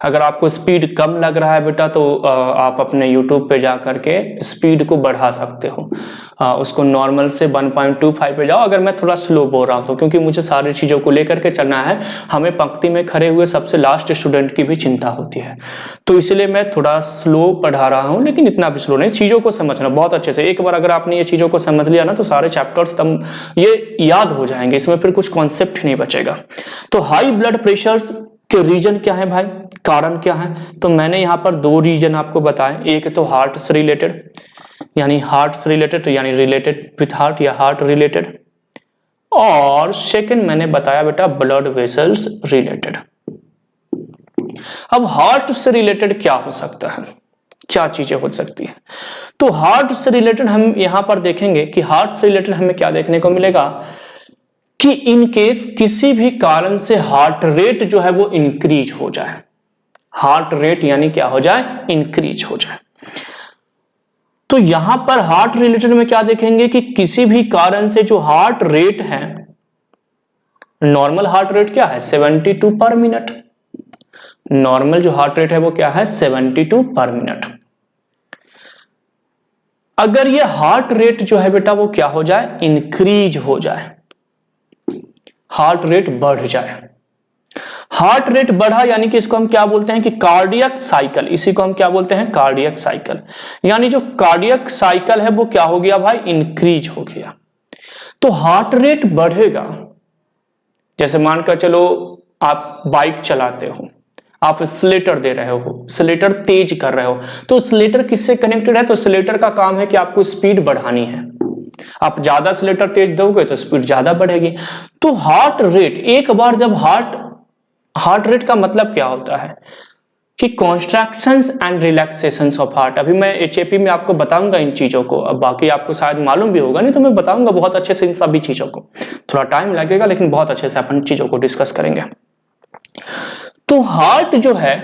अगर आपको स्पीड कम लग रहा है बेटा, तो आप अपने YouTube पे जा करके स्पीड को बढ़ा सकते हो, उसको नॉर्मल से 1.25 पे जाओ। अगर मैं थोड़ा स्लो बोल रहा हूँ तो क्योंकि मुझे सारी चीज़ों को लेकर के चलना है, हमें पंक्ति में खड़े हुए सबसे लास्ट स्टूडेंट की भी चिंता होती है, तो इसलिए मैं थोड़ा स्लो पढ़ा रहा हूँ, लेकिन इतना भी स्लो नहीं। चीज़ों को समझना बहुत अच्छे से, एक बार अगर आपने ये चीज़ों को समझ लिया ना, तो सारे चैप्टर्स तब ये याद हो जाएंगे, इसमें फिर कुछ कॉन्सेप्ट नहीं बचेगा। तो हाई ब्लड प्रेशर्स के रीजन क्या है भाई, कारण क्या है, तो मैंने यहां पर 2 रीजन आपको बताए, एक तो हार्ट से रिलेटेड, यानी हार्ट से रिलेटेड, तो यानी रिलेटेड विथ हार्ट या हार्ट रिलेटेड, और सेकंड मैंने बताया बेटा ब्लड वेसल्स रिलेटेड। अब हार्ट से रिलेटेड क्या हो सकता है, क्या चीजें हो सकती है, तो हार्ट से रिलेटेड हम यहां पर देखेंगे कि हार्ट से रिलेटेड हमें क्या देखने को मिलेगा कि इन केस किसी भी कारण से हार्ट रेट जो है वो इंक्रीज हो जाए, हार्ट रेट यानी क्या हो जाए, इंक्रीज हो जाए। तो यहां पर हार्ट रिलेटेड में क्या देखेंगे कि किसी भी कारण से जो हार्ट रेट है, नॉर्मल हार्ट रेट क्या है 72 पर मिनट, नॉर्मल जो हार्ट रेट है वो क्या है 72 पर मिनट। अगर ये हार्ट रेट जो है बेटा वो क्या हो जाए, इंक्रीज हो जाए, हार्ट रेट बढ़ जाए, हार्ट रेट बढ़ा यानी कि इसको हम क्या बोलते हैं कि कार्डियक साइकिल, इसी को हम क्या बोलते हैं, कार्डियक साइकिल। यानी जो कार्डियक साइकिल है वो क्या हो गया भाई, इंक्रीज हो गया। तो हार्ट रेट बढ़ेगा, जैसे मानकर चलो आप बाइक चलाते हो, आप एक्सीलरेटर दे रहे हो, एक्सीलरेटर तेज कर रहे हो, तो एक्सीलरेटर किससे कनेक्टेड है, तो एक्सीलरेटर का काम है कि आपको स्पीड बढ़ानी है, आप ज्यादा एक्सीलरेटर तेज दोगे तो स्पीड ज्यादा बढ़ेगी। तो हार्ट रेट, एक बार जब हार्ट रेट का मतलब क्या होता है कि contractions and relaxations of heart. अभी मैं HAP में आपको बताऊंगा इन चीजों को, अब बाकी आपको शायद मालूम भी होगा, नहीं तो मैं बताऊंगा बहुत अच्छे से इन सभी चीजों को, थोड़ा टाइम लगेगा लेकिन बहुत अच्छे से अपन चीजों को डिस्कस करेंगे। तो हार्ट जो है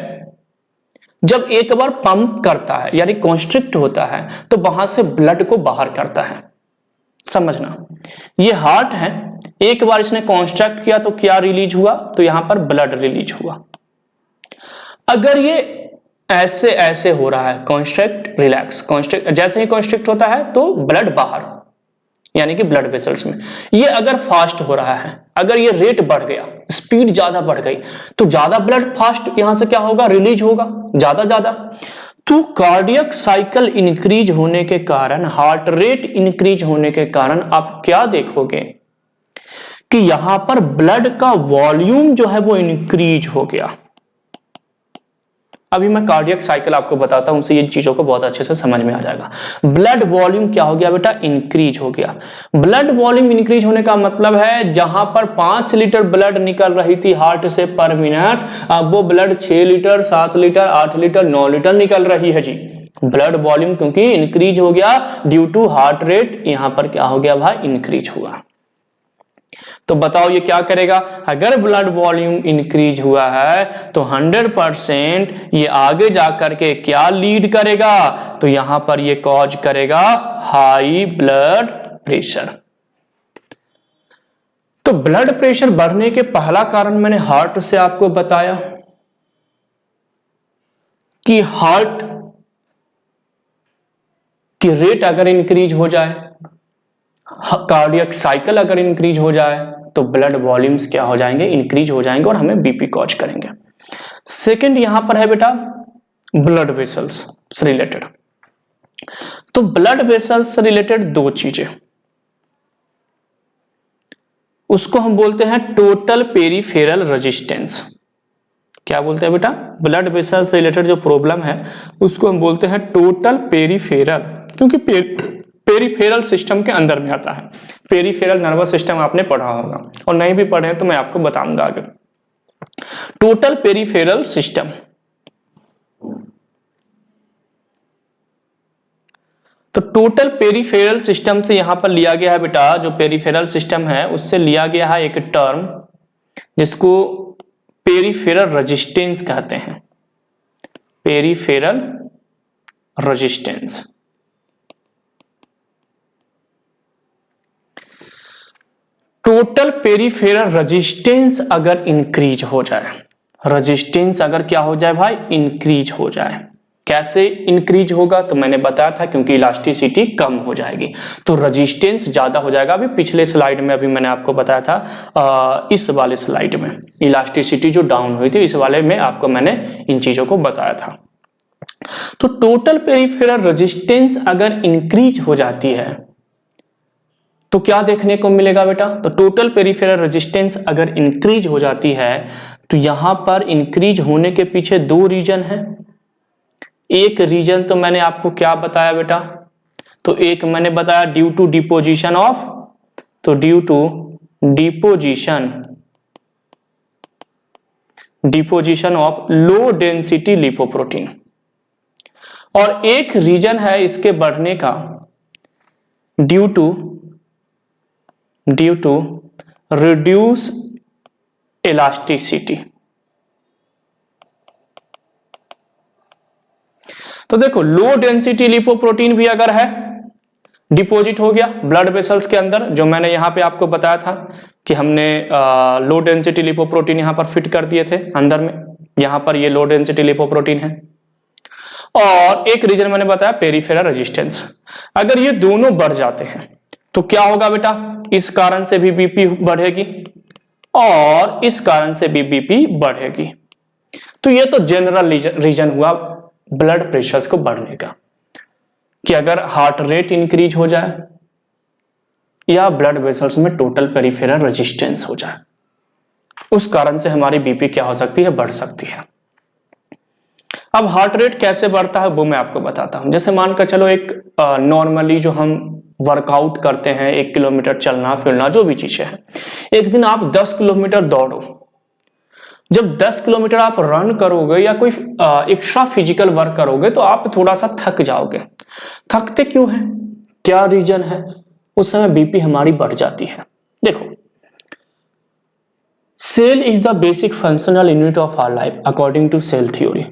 जब एक बार पंप करता है यानी कॉन्स्ट्रिक्ट होता है, तो वहां से ब्लड को बाहर करता है, समझना। ये हार्ट है, एक बार इसने कॉन्स्ट्रक्ट किया तो क्या रिलीज हुआ, तो यहां पर ब्लड रिलीज हुआ। अगर ये ऐसे ऐसे हो रहा है, कॉन्स्ट्रक्ट रिलैक्स, कॉन्स्ट्रक्ट, जैसे ही कॉन्स्ट्रक्ट होता है तो ब्लड बाहर, यानी कि ब्लड वेसल्स में। ये अगर फास्ट हो रहा है, अगर ये रेट बढ़ गया, स्पीड ज्यादा बढ़ गई तो ज्यादा ब्लड फास्ट यहां से क्या होगा, रिलीज होगा ज्यादा। तो कार्डियक साइकिल इंक्रीज होने के कारण, हार्ट रेट इंक्रीज होने के कारण आप क्या देखोगे कि यहां पर ब्लड का वॉल्यूम जो है वो इंक्रीज हो गया। अभी मैं कार्डियक साइकिल आपको बताता हूं, उससे इन चीजों को बहुत अच्छे से समझ में आ जाएगा। ब्लड वॉल्यूम क्या हो गया बेटा, इंक्रीज हो गया। ब्लड वॉल्यूम इंक्रीज होने का मतलब है जहां पर 5 लीटर ब्लड निकल रही थी हार्ट से पर मिनट, अब वो blood 6 litre, 7 litre, 8 litre, 9 litre निकल रही है जी। ब्लड वॉल्यूम क्योंकि इंक्रीज हो गया ड्यू टू हार्ट रेट, यहां पर क्या हो गया भाई, इंक्रीज हुआ। तो बताओ ये क्या करेगा, अगर ब्लड वॉल्यूम इंक्रीज हुआ है तो 100% ये आगे जाकर के क्या लीड करेगा, तो यहां पर ये कॉज करेगा हाई ब्लड प्रेशर। तो ब्लड प्रेशर बढ़ने के पहला कारण मैंने हार्ट से आपको बताया कि हार्ट की रेट अगर इंक्रीज हो जाए, कार्डियक साइकिल अगर इंक्रीज हो जाए तो ब्लड वॉल्यूम्स क्या हो जाएंगे, इंक्रीज हो जाएंगे और हमें बीपी कॉज करेंगे। सेकंड यहां पर है बेटा ब्लड वेसल्स से रिलेटेड। तो ब्लड वेसल्स से रिलेटेड दो चीजें, उसको हम बोलते हैं टोटल पेरिफेरल रेजिस्टेंस। क्या बोलते हैं बेटा, ब्लड वेसल्स से रिलेटेड जो प्रॉब्लम है उसको हम बोलते हैं टोटल पेरिफेरल, क्योंकि पेरिफेरल सिस्टम के अंदर में आता है। पेरिफेरल नर्वस सिस्टम आपने पढ़ा होगा, और नहीं भी पढ़े तो मैं आपको बताऊंगा आगे। टोटल पेरिफेरल सिस्टम, तो टोटल पेरिफेरल सिस्टम से यहां पर लिया गया है बेटा, जो पेरिफेरल सिस्टम है उससे लिया गया है एक टर्म जिसको पेरिफेरल रेजिस्टेंस कहते हैं। Peripheral resistance. Total peripheral resistance अगर इंक्रीज हो जाए, रेजिस्टेंस अगर क्या हो जाए भाई, इंक्रीज हो जाए। कैसे इंक्रीज होगा, तो मैंने बताया था क्योंकि इलास्टिसिटी कम हो जाएगी तो रेजिस्टेंस ज्यादा हो जाएगा। अभी पिछले स्लाइड में अभी मैंने आपको बताया था, इस वाले स्लाइड में इलास्टिसिटी जो डाउन हुई थी, इस वाले में आपको मैंने इन चीजों को बताया था। तो टोटल पेरिफेरल रेजिस्टेंस अगर इंक्रीज हो जाती है तो क्या देखने को मिलेगा बेटा, तो टोटल पेरिफेरल रेजिस्टेंस अगर इंक्रीज हो जाती है तो यहां पर इंक्रीज होने के पीछे दो रीजन है। एक रीजन तो मैंने आपको क्या बताया बेटा, तो एक मैंने बताया ड्यू टू डिपोजिशन ऑफ, तो due to deposition of low density lipoprotein, और एक रीजन है इसके बढ़ने का ड्यू टू रिड्यूस इलास्टिसिटी। तो देखो लो डेंसिटी लिपोप्रोटीन भी अगर है, डिपॉजिट हो गया ब्लड वेसल्स के अंदर, जो मैंने यहां पे आपको बताया था कि हमने लो डेंसिटी लिपोप्रोटीन यहां पर फिट कर दिए थे अंदर में, यहां पर ये लो डेंसिटी लिपोप्रोटीन है। और एक रीजन मैंने बताया पेरिफेरल रेजिस्टेंस, अगर ये दोनों बढ़ जाते हैं तो क्या होगा बेटा, इस कारण से भी बीपी बढ़ेगी और इस कारण से भी बीपी बढ़ेगी। तो ये तो जनरल रीजन हुआ ब्लड प्रेशर को बढ़ने का, कि अगर हार्ट रेट इंक्रीज हो जाए या ब्लड वेसल्स में टोटल पेरिफेरल रेजिस्टेंस हो जाए, उस कारण से हमारी बीपी क्या हो सकती है, बढ़ सकती है। अब हार्ट रेट कैसे बढ़ता है वो मैं आपको बताता हूं। जैसे मानकर चलो एक नॉर्मली जो हम वर्कआउट करते हैं, 1 किलोमीटर चलना फिरना जो भी चीजें हैं, एक दिन आप 10 किलोमीटर दौड़ो, जब 10 किलोमीटर आप रन करोगे या कोई एक्स्ट्रा फिजिकल वर्क करोगे तो आप थोड़ा सा थक जाओगे। थकते क्यों हैं, क्या रीजन है, उस समय बीपी हमारी बढ़ जाती है। देखो, cell is the basic functional unit of our life according to cell theory.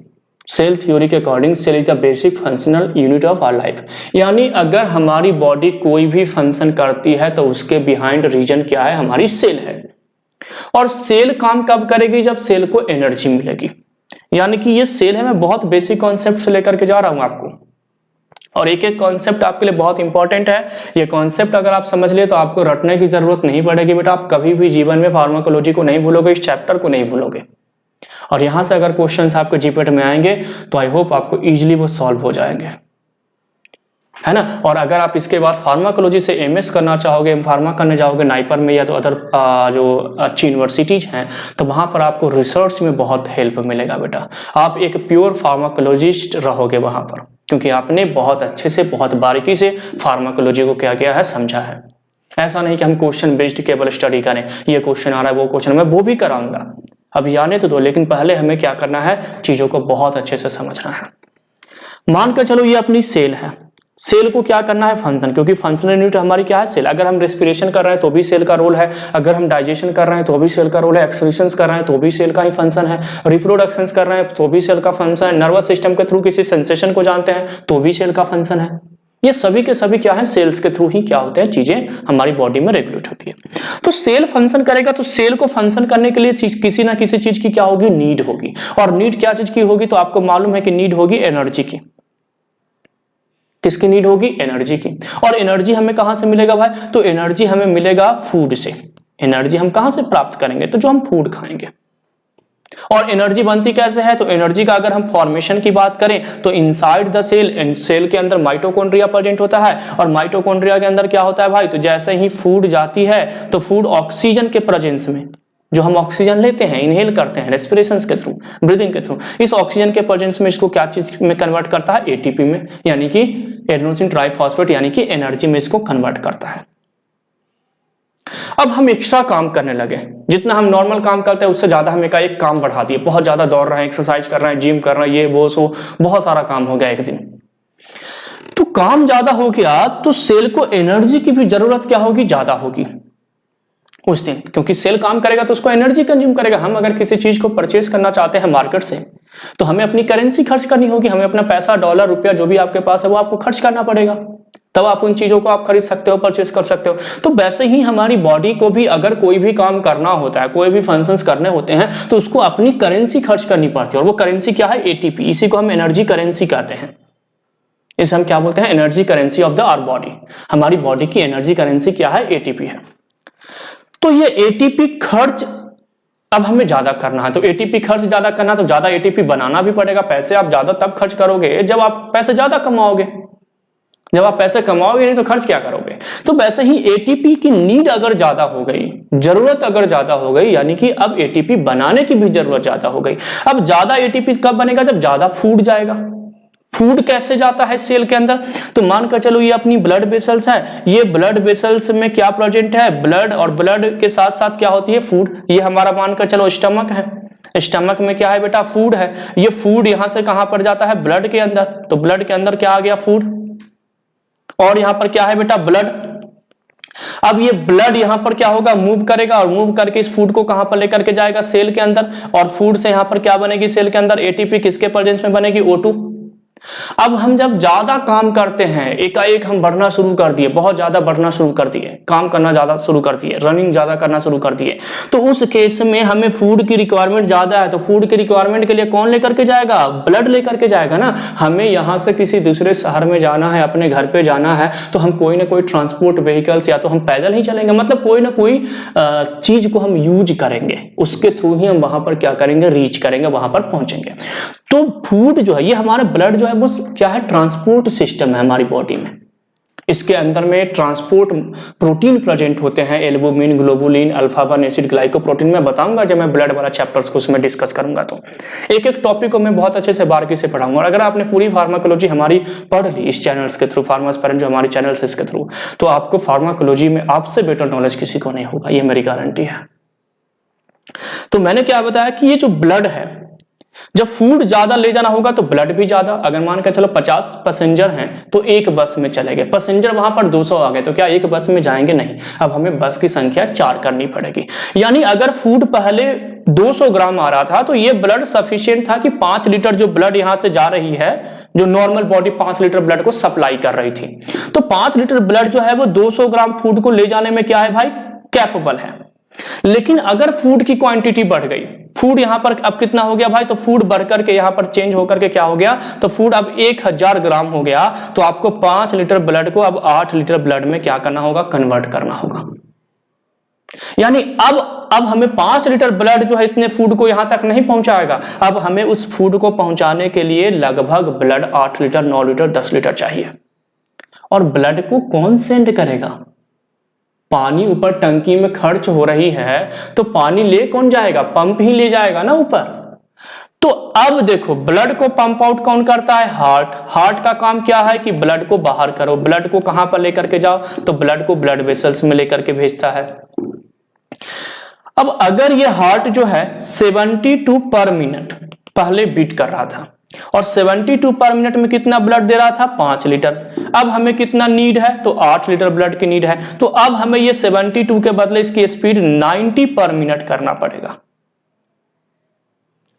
Cell theory के according cell is the basic functional unit of our life, यानी अगर हमारी बॉडी कोई भी फंक्शन करती है तो उसके बिहाइंड रीजन क्या है, हमारी सेल है। और सेल काम कब करेगी, जब सेल को एनर्जी मिलेगी। यानी कि ये सेल है, मैं बहुत बेसिक कॉन्सेप्ट से लेकर के जा रहा हूं आपको, और एक एक कॉन्सेप्ट आपके लिए बहुत इंपॉर्टेंट है। ये कॉन्सेप्ट अगर आप समझ लिए तो आपको रटने की जरूरत नहीं पड़ेगी बेटा, आप कभी भी जीवन में फार्माकोलॉजी को नहीं भूलोगे, इस चैप्टर को नहीं भूलोगे। और यहां से अगर क्वेश्चंस आपके जीपीएट में आएंगे तो आई होप आपको इजीली वो सॉल्व हो जाएंगे, है ना। और अगर आप इसके बाद फार्माकोलॉजी से एमएस करना चाहोगे, एम फार्मा करने जाओगे नाइपर में या तो अदर जो अच्छी यूनिवर्सिटीज हैं, तो वहां पर आपको रिसर्च में बहुत हेल्प मिलेगा बेटा। आप एक प्योर फार्माकोलॉजिस्ट रहोगे वहां पर, क्योंकि आपने बहुत अच्छे से बहुत बारीकी से फार्माकोलॉजी को क्या किया है, समझा है। ऐसा नहीं कि हम क्वेश्चन बेस्ड केवल स्टडी करें, ये क्वेश्चन आ रहा है वो क्वेश्चन, मैं वो भी कराऊंगा, अभी आने तो दो, लेकिन पहले हमें क्या करना है, चीजों को बहुत अच्छे से समझना है। मान कर चलो ये अपनी सेल है, सेल को क्या करना है, फंक्शन, क्योंकि फंक्शनल यूनिट हमारी क्या है, सेल। अगर हम रेस्पिरेशन कर रहे हैं तो भी सेल का रोल है, अगर हम डाइजेशन कर रहे हैं तो भी सेल का रोल है, एक्सक्रीशंस कर रहे हैं तो भी सेल का ही फंक्शन है, रिप्रोडक्शंस कर रहे हैं तो भी सेल का फंक्शन है, नर्वस सिस्टम के थ्रू किसी सेंसेशन को जानते हैं तो भी सेल का फंक्शन है। ये सभी के सभी क्या है, सेल्स के थ्रू ही क्या होते हैं, चीजें हमारी बॉडी में रेगुलेट होती है। तो सेल फंक्शन करेगा, तो सेल को फंक्शन करने के लिए किसी ना किसी चीज की क्या होगी, नीड होगी। और नीड क्या चीज की होगी, तो आपको मालूम है कि नीड होगी एनर्जी की। किसकी नीड होगी, एनर्जी की। और एनर्जी हमें कहां से मिलेगा भाई, तो एनर्जी हमें मिलेगा फूड से। एनर्जी हम कहां से प्राप्त करेंगे, तो जो हम फूड खाएंगे। और एनर्जी बनती कैसे है, तो एनर्जी का अगर हम फॉर्मेशन की बात करें तो इनसाइड द सेल, सेल के अंदर माइटोकॉन्ड्रिया प्रेजेंट होता है। और माइटोकॉन्ड्रिया के अंदर क्या होता है भाई, तो जैसे ही फूड जाती है तो फूड ऑक्सीजन के प्रेजेंस में, जो हम ऑक्सीजन लेते हैं, इनहेल करते हैं रेस्पिरेशन के थ्रू, ब्रीदिंग के थ्रू, इस ऑक्सीजन के प्रेजेंस में इसको क्या चीज में कन्वर्ट करता है, एटीपी में, यानी कि एडेनोसिन ट्राइफॉस्फेट, यानी कि एनर्जी में इसको कन्वर्ट करता है। अब हम एक्स्ट्रा काम करने लगे, जितना हम नॉर्मल काम करते हैं उससे ज्यादा हम एक काम बढ़ा दिए, बहुत ज्यादा दौड़ रहे हैं, एक्सरसाइज कर रहे हैं, जिम कर रहे हैं, ये वो सो बहुत सारा काम हो गया एक दिन। तो काम ज्यादा हो गया तो सेल को एनर्जी की भी जरूरत क्या होगी, ज्यादा होगी उस दिन, क्योंकि सेल काम करेगा तो उसको एनर्जी कंज्यूम करेगा। हम अगर किसी चीज को परचेज करना चाहते हैं मार्केट से तो हमें अपनी करेंसी खर्च करनी होगी, हमें अपना पैसा, डॉलर, रुपया जो भी आपके पास है वो आपको खर्च करना पड़ेगा, तब आप उन चीजों को आप खरीद सकते हो, परचेज कर सकते हो। तो वैसे ही हमारी बॉडी को भी अगर कोई भी काम करना होता है, कोई भी फंक्शंस करने होते हैं, तो उसको अपनी करेंसी खर्च करनी पड़ती है। और वो करेंसी क्या है, एटीपी। इसी को हम एनर्जी करेंसी कहते हैं। इसे हम क्या बोलते हैं, energy currency of the our body. हमारी बॉडी की एनर्जी करेंसी क्या है, एटीपी है। तो ये एटीपी खर्च अब हमें ज्यादा करना है, तो एटीपी खर्च ज्यादा करना, तो ज्यादा एटीपी बनाना भी पड़ेगा। पैसे आप ज्यादा तब खर्च करोगे जब आप पैसे ज्यादा कमाओगे, जब आप पैसे कमाओगे नहीं तो खर्च क्या करोगे। तो वैसे ही एटीपी की नीड अगर ज्यादा हो गई, जरूरत अगर ज्यादा हो गई, यानी कि अब एटीपी बनाने की भी जरूरत ज्यादा हो गई। अब ज्यादा एटीपी कब बनेगा, जब ज्यादा फूड जाएगा। फूड कैसे जाता है सेल के अंदर, तो मानकर चलो ये अपनी ब्लड वेसल्स है, ये ब्लड वेसल्स में क्या प्रेजेंट है, ब्लड, और ब्लड के साथ साथ क्या होती है, फूड। ये हमारा मानकर चलो स्टमक है, स्टमक में क्या है बेटा, फूड है। ये फूड यहां से कहां पर जाता है, ब्लड के अंदर, तो ब्लड के अंदर क्या आ गया, फूड, और यहां पर क्या है बेटा, ब्लड। अब ये ब्लड यहां पर क्या होगा, मूव करेगा, और मूव करके इस फूड को कहां पर लेकर के जाएगा, सेल के अंदर। और फूड से यहां पर क्या बनेगी सेल के अंदर, एटीपी, किसके प्रेजेंस में बनेगी, O2। अब हम जब ज्यादा काम करते हैं, एकाएक हम बढ़ना शुरू कर दिए, बहुत ज्यादा बढ़ना शुरू कर दिए, काम करना ज्यादा शुरू कर दिए, रनिंग ज्यादा करना शुरू कर दिए, तो उस केस में हमें फूड की रिक्वायरमेंट ज्यादा है। तो फूड की रिक्वायरमेंट के लिए कौन लेकर के जाएगा, ब्लड लेकर के जाएगा ना। हमें यहां से किसी दूसरे शहर में जाना है, अपने घर पे जाना है, तो हम कोई ना कोई ट्रांसपोर्ट व्हीकल्स, या तो हम पैदल ही चलेंगे, मतलब कोई ना कोई चीज को हम यूज करेंगे, उसके थ्रू ही हम वहां पर क्या करेंगे, रीच करेंगे, वहां पर पहुंचेंगे। तो फूड जो है, ये हमारा ब्लड जो है वो क्या है, ट्रांसपोर्ट सिस्टम है हमारी बॉडी में। इसके अंदर में ट्रांसपोर्ट प्रोटीन प्रेजेंट होते हैं, albumin, globulin, alpha 1 acid glycoprotein. मैं बताऊंगा जब मैं ब्लड वाला चैप्टर्स को उसमें डिस्कस करूंगा, तो एक एक टॉपिक को मैं बहुत अच्छे से बारीकी से पढ़ाऊंगा। और अगर आपने पूरी फार्माकोलॉजी हमारी पढ़ ली इस चैनल्स के थ्रू, फार्मास्पेरेंट जो हमारी चैनल्स है इसके थ्रू, तो आपको फार्माकोलॉजी में आपसे बेटर नॉलेज किसी को नहीं होगा, ये मेरी गारंटी है। तो मैंने क्या बताया कि ये जो ब्लड है, जब फूड ज्यादा ले जाना होगा तो ब्लड भी ज्यादा। अगर मान के चलो 50 पैसेंजर हैं तो एक बस में चले गए, पैसेंजर वहां पर 200 आ गए, तो क्या एक बस में जाएंगे, नहीं। अब हमें बस की संख्या 4 करनी पड़ेगी। यानी अगर फूड पहले 200 ग्राम आ रहा था तो ये ब्लड सफिशिएंट था कि 5 लीटर जो ब्लड यहां से जा रही है, जो नॉर्मल बॉडी 5 लीटर ब्लड को सप्लाई कर रही थी, तो 5 लीटर ब्लड जो है वो 200 ग्राम फूड को ले जाने में क्या है भाई, कैपेबल है। लेकिन अगर फूड की क्वांटिटी बढ़ गई, फूड यहां पर अब कितना हो गया भाई, तो फूड बढ़ करके यहां पर चेंज होकर के क्या हो गया, तो फूड अब 1000 ग्राम हो गया, तो आपको 5 लीटर ब्लड को अब 8 लीटर ब्लड में क्या करना होगा, कन्वर्ट करना होगा। यानी अब हमें 5 लीटर ब्लड जो है इतने फूड को यहां तक नहीं पहुंचाएगा, अब हमें उस फूड को पहुंचाने के लिए लगभग ब्लड 8 लीटर 9 लीटर 10 लीटर चाहिए। और ब्लड को कौन सेंड करेगा, पानी ऊपर टंकी में खर्च हो रही है तो पानी ले कौन जाएगा, पंप ही ले जाएगा ना ऊपर। तो अब देखो ब्लड को पंप आउट कौन करता है, हार्ट का काम क्या है कि ब्लड को बाहर करो, ब्लड को कहां पर लेकर के जाओ, तो ब्लड को ब्लड वेसल्स में लेकर के भेजता है। अब अगर ये हार्ट जो है 72 पर मिनट पहले बीट कर रहा था और 72 पर मिनट में कितना ब्लड दे रहा था, 5 लीटर, अब हमें कितना नीड है, तो 8 लीटर ब्लड की नीड है, तो अब हमें ये 72 के बदले इसकी स्पीड 90 पर मिनट करना पड़ेगा।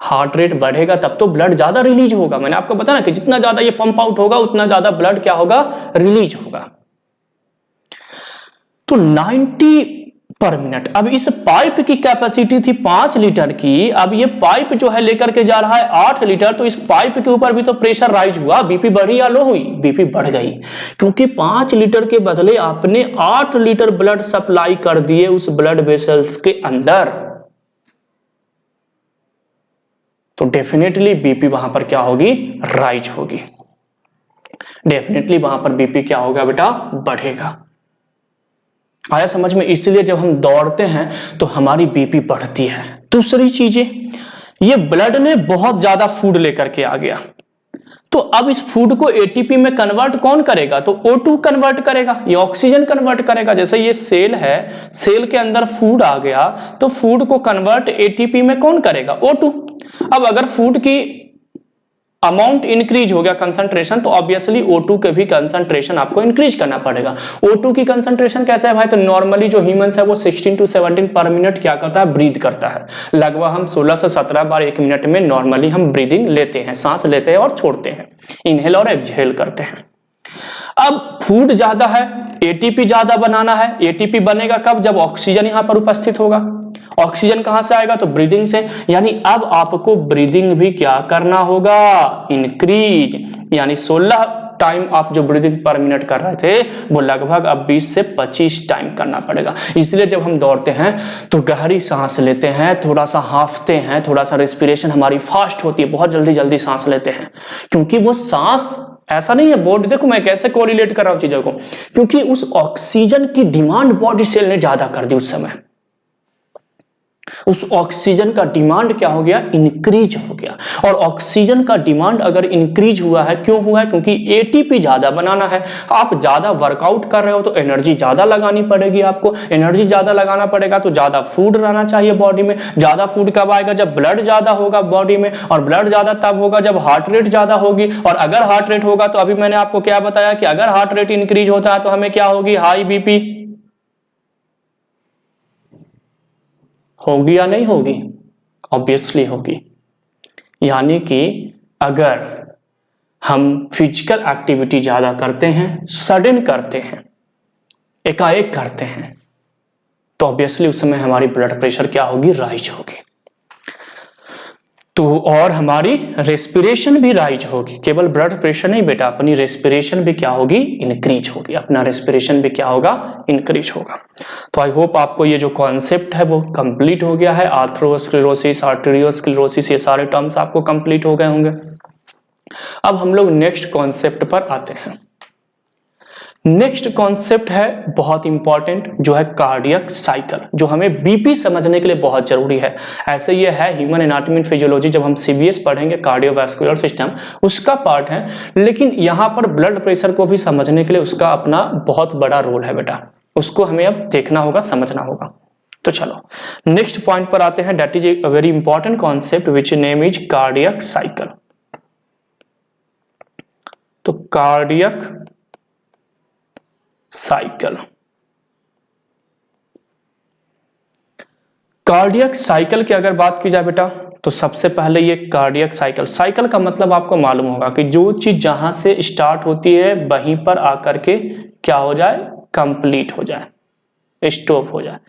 हार्ट रेट बढ़ेगा तब तो ब्लड ज्यादा रिलीज होगा, मैंने आपको बताया ना कि जितना ज्यादा ये पंप आउट होगा उतना ज्यादा ब्लड क्या होगा, रिलीज होगा। तो 90 पर मिनट। अब इस पाइप की कैपेसिटी थी 5 लीटर की, अब ये पाइप जो है लेकर के जा रहा है 8 लीटर, तो इस पाइप के ऊपर भी तो प्रेशर राइज हुआ, बीपी बढ़ी या लो हुई, बीपी बढ़ गई, क्योंकि 5 लीटर के बदले आपने 8 लीटर ब्लड सप्लाई कर दिए उस ब्लड वेसल्स के अंदर, तो डेफिनेटली बीपी वहां पर क्या होगी, राइज होगी, डेफिनेटली वहां पर बीपी क्या होगा बेटा, बढ़ेगा। आया समझ में, इसलिए जब हम दौड़ते हैं तो हमारी बीपी बढ़ती है। दूसरी चीजें, ये ब्लड ने बहुत ज्यादा फूड लेकर के आ गया, तो अब इस फूड को एटीपी में कन्वर्ट कौन करेगा, तो O2 कन्वर्ट करेगा, ये ऑक्सीजन कन्वर्ट करेगा। जैसे ये सेल है, सेल के अंदर फूड आ गया तो फूड को कन्वर्ट एटीपी में कौन करेगा, O2। अब अगर फूड की अमाउंट इंक्रीज हो गया, कंसंट्रेशन, तो ऑब्वियसली O2 के भी कंसंट्रेशन आपको इंक्रीज करना पड़ेगा। O2 की कंसंट्रेशन कैसे है भाई, तो नॉर्मली जो ह्यूमंस है वो 16 to 17 पर मिनट क्या करता है, ब्रीथ करता है। लगभग हम 16 से 17 बार 1 मिनट में नॉर्मली हम ब्रीदिंग लेते हैं, सांस लेते हैं और छोड़ते हैं, इनहेल और एक्सहेल करते हैं। अब फूड ज्यादा है, एटीपी ज्यादा बनाना है, एटीपी बनेगा कब, जब ऑक्सीजन यहां पर उपस्थित होगा। ऑक्सीजन कहां से आएगा, तो ब्रीदिंग से, यानी अब आपको ब्रीदिंग भी क्या करना होगा, इंक्रीज, यानी 16 टाइम आप जो ब्रीदिंग पर मिनट कर रहे थे वो लगभग अब 20 से 25 टाइम करना पड़ेगा। इसलिए जब हम दौड़ते हैं तो गहरी सांस लेते हैं, थोड़ा सा हांफते हैं, थोड़ा सा रेस्पिरेशन हमारी फास्ट होती है, बहुत जल्दी जल्दी सांस लेते हैं, क्योंकि वो सांस ऐसा नहीं है बॉडी, देखो मैं कैसे कोरिलेट कर रहा हूं चीजों को, क्योंकि उस ऑक्सीजन की डिमांड बॉडी सेल ने ज्यादा कर दी उस समय, उस ऑक्सीजन का डिमांड क्या हो गया, इंक्रीज हो गया। और ऑक्सीजन का डिमांड अगर इंक्रीज हुआ है, क्यों हुआ है, क्योंकि एटीपी ज्यादा बनाना है। आप ज्यादा वर्कआउट कर रहे हो तो एनर्जी ज्यादा लगानी पड़ेगी, आपको एनर्जी ज्यादा लगाना पड़ेगा तो ज्यादा फूड रहना चाहिए बॉडी में। ज्यादा फूड कब आएगा, जब ब्लड ज्यादा होगा बॉडी में, और ब्लड ज्यादा तब होगा जब हार्ट रेट ज्यादा होगी। और अगर हार्ट रेट होगा तो अभी मैंने आपको क्या बताया कि अगर हार्ट रेट इंक्रीज होता है तो हमें क्या होगी, हाई बीपी होगी या नहीं होगी, ऑब्वियसली होगी। यानी कि अगर हम फिजिकल एक्टिविटी ज्यादा करते हैं, सडन करते हैं, एकाएक करते हैं, तो ऑब्वियसली उस समय हमारी ब्लड प्रेशर क्या होगी, राइज होगी। तो और हमारी रेस्पिरेशन भी राइज होगी, केवल ब्लड प्रेशर नहीं बेटा, अपनी रेस्पिरेशन भी क्या होगी, इंक्रीज होगी, अपना रेस्पिरेशन भी क्या होगा, इंक्रीज होगा। तो आई होप आपको ये जो कॉन्सेप्ट है वो कंप्लीट हो गया है। आर्थरोस्क्लेरोसिस, आर्टेरियोस्क्लेरोसिस, ये सारे टर्म्स आपको कंप्लीट हो गए होंगे। अब हम लोग नेक्स्ट कॉन्सेप्ट पर आते हैं। नेक्स्ट कॉन्सेप्ट है बहुत इंपॉर्टेंट, जो है कार्डियक साइकिल, जो हमें बीपी समझने के लिए बहुत जरूरी है। ऐसे ये है ह्यूमन एनाटॉमी एंड फिजियोलॉजी, जब हम सीवीएस पढ़ेंगे कार्डियोवैस्कुलर सिस्टम, उसका पार्ट है, लेकिन यहाँ पर ब्लड प्रेशर को भी समझने के लिए उसका अपना बहुत बड़ा रोल है बेटा, उसको हमें अब देखना होगा, समझना होगा। तो चलो नेक्स्ट पॉइंट पर आते हैं, that is a very important concept which name is cardiac cycle. तो कार्डियक साइकिल, कार्डियक साइकिल की अगर बात की जाए बेटा, तो सबसे पहले ये कार्डियक साइकिल, साइकिल का मतलब आपको मालूम होगा कि जो चीज जहां से स्टार्ट होती है वहीं पर आकर के क्या हो जाए, कंप्लीट हो जाए, स्टॉप हो जाए।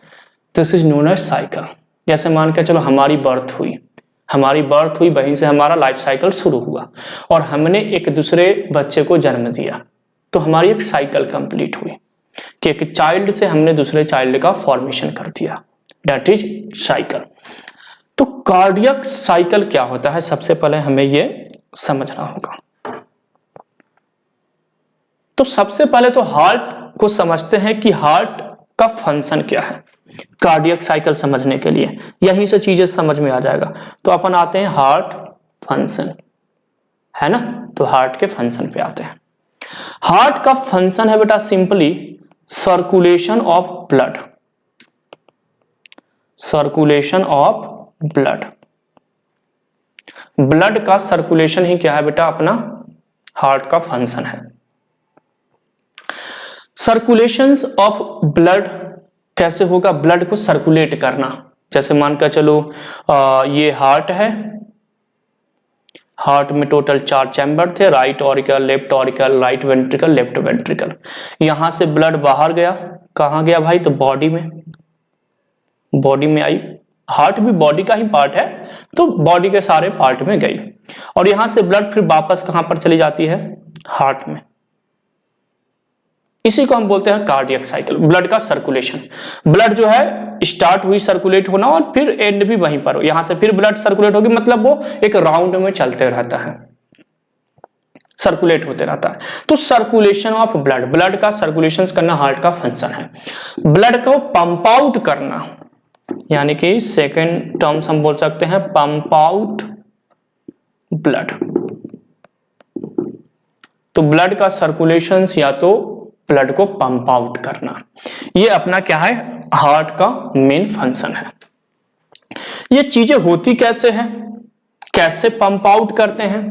This is known as cycle. जैसे मान के चलो हमारी बर्थ हुई, वहीं से हमारा लाइफ साइकिल शुरू हुआ और हमने एक दूसरे बच्चे को जन्म दिया, तो हमारी एक साइकिल कंप्लीट हुई कि एक चाइल्ड से हमने दूसरे चाइल्ड का फॉर्मेशन कर दिया, दैट इज साइकिल। तो कार्डियक साइकिल क्या होता है, सबसे पहले हमें यह समझना होगा। तो सबसे पहले तो हार्ट को समझते हैं कि हार्ट का फंक्शन क्या है। कार्डियक साइकिल समझने के लिए यहीं से चीजें समझ में आ जाएगा। तो अपन आते हैं हार्ट फंक्शन, है ना, तो हार्ट के फंक्शन पे आते हैं। हार्ट का फंक्शन है बेटा simply circulation of blood, circulation of blood. Blood का सर्कुलेशन ही क्या है बेटा, अपना हार्ट का फंक्शन है। सर्कुलेशंस ऑफ ब्लड कैसे होगा, ब्लड को सर्कुलेट करना। जैसे मानकर चलो ये हार्ट है, हार्ट में टोटल 4 चैम्बर थे, right auricle, left auricle, right ventricle, left ventricle. यहां से ब्लड बाहर गया, कहां गया भाई, तो बॉडी में, बॉडी में आई। हार्ट भी बॉडी का ही पार्ट है, तो बॉडी के सारे पार्ट में गई और यहां से ब्लड फिर वापस कहां पर चली जाती है, हार्ट में। इसी को हम बोलते हैं कार्डियक साइकिल, ब्लड का सर्कुलेशन। ब्लड जो है स्टार्ट हुई सर्कुलेट होना और फिर एंड भी वहीं पर हो, यहां से फिर ब्लड सर्कुलेट होगी, मतलब वो एक राउंड में चलते रहता है, सर्कुलेट होते रहता है। तो सर्कुलेशन ऑफ ब्लड, ब्लड का सर्कुलेशन करना हार्ट का फंक्शन है। ब्लड को पंप आउट करना, यानी कि सेकेंड टर्म्स हम बोल सकते हैं पंप आउट ब्लड। तो ब्लड का सर्कुलेशन या तो ब्लड को पंप आउट करना, ये अपना क्या है, हार्ट का मेन फंक्शन है। ये चीजें होती कैसे हैं, कैसे पंप आउट करते हैं,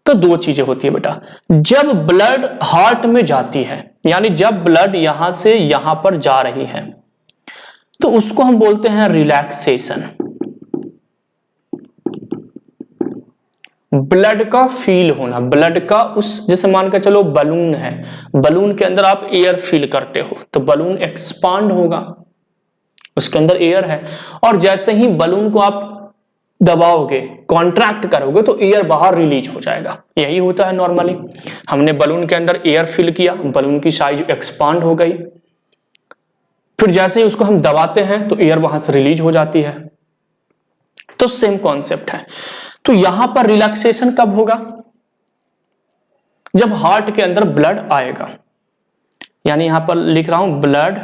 तो 2 चीजें होती है बेटा। जब ब्लड हार्ट में जाती है, यानी जब ब्लड यहां से यहां पर जा रही है, तो उसको हम बोलते हैं रिलैक्सेशन। ब्लड का फील होना, ब्लड का उस, जैसे मानकर चलो बलून है, बलून के अंदर आप एयर फील करते हो तो बलून एक्सपांड होगा, उसके अंदर एयर है, और जैसे ही बलून को आप दबाओगे, कॉन्ट्रैक्ट करोगे, तो एयर बाहर रिलीज हो जाएगा। यही होता है नॉर्मली। हमने बलून के अंदर एयर फील किया, बलून की साइज एक्सपांड हो गई, फिर जैसे ही उसको हम दबाते हैं तो एयर वहां से रिलीज हो जाती है। तो सेम कॉन्सेप्ट है। तो यहां पर रिलैक्सेशन कब होगा, जब हार्ट के अंदर ब्लड आएगा, यानी यहां पर लिख रहा हूं ब्लड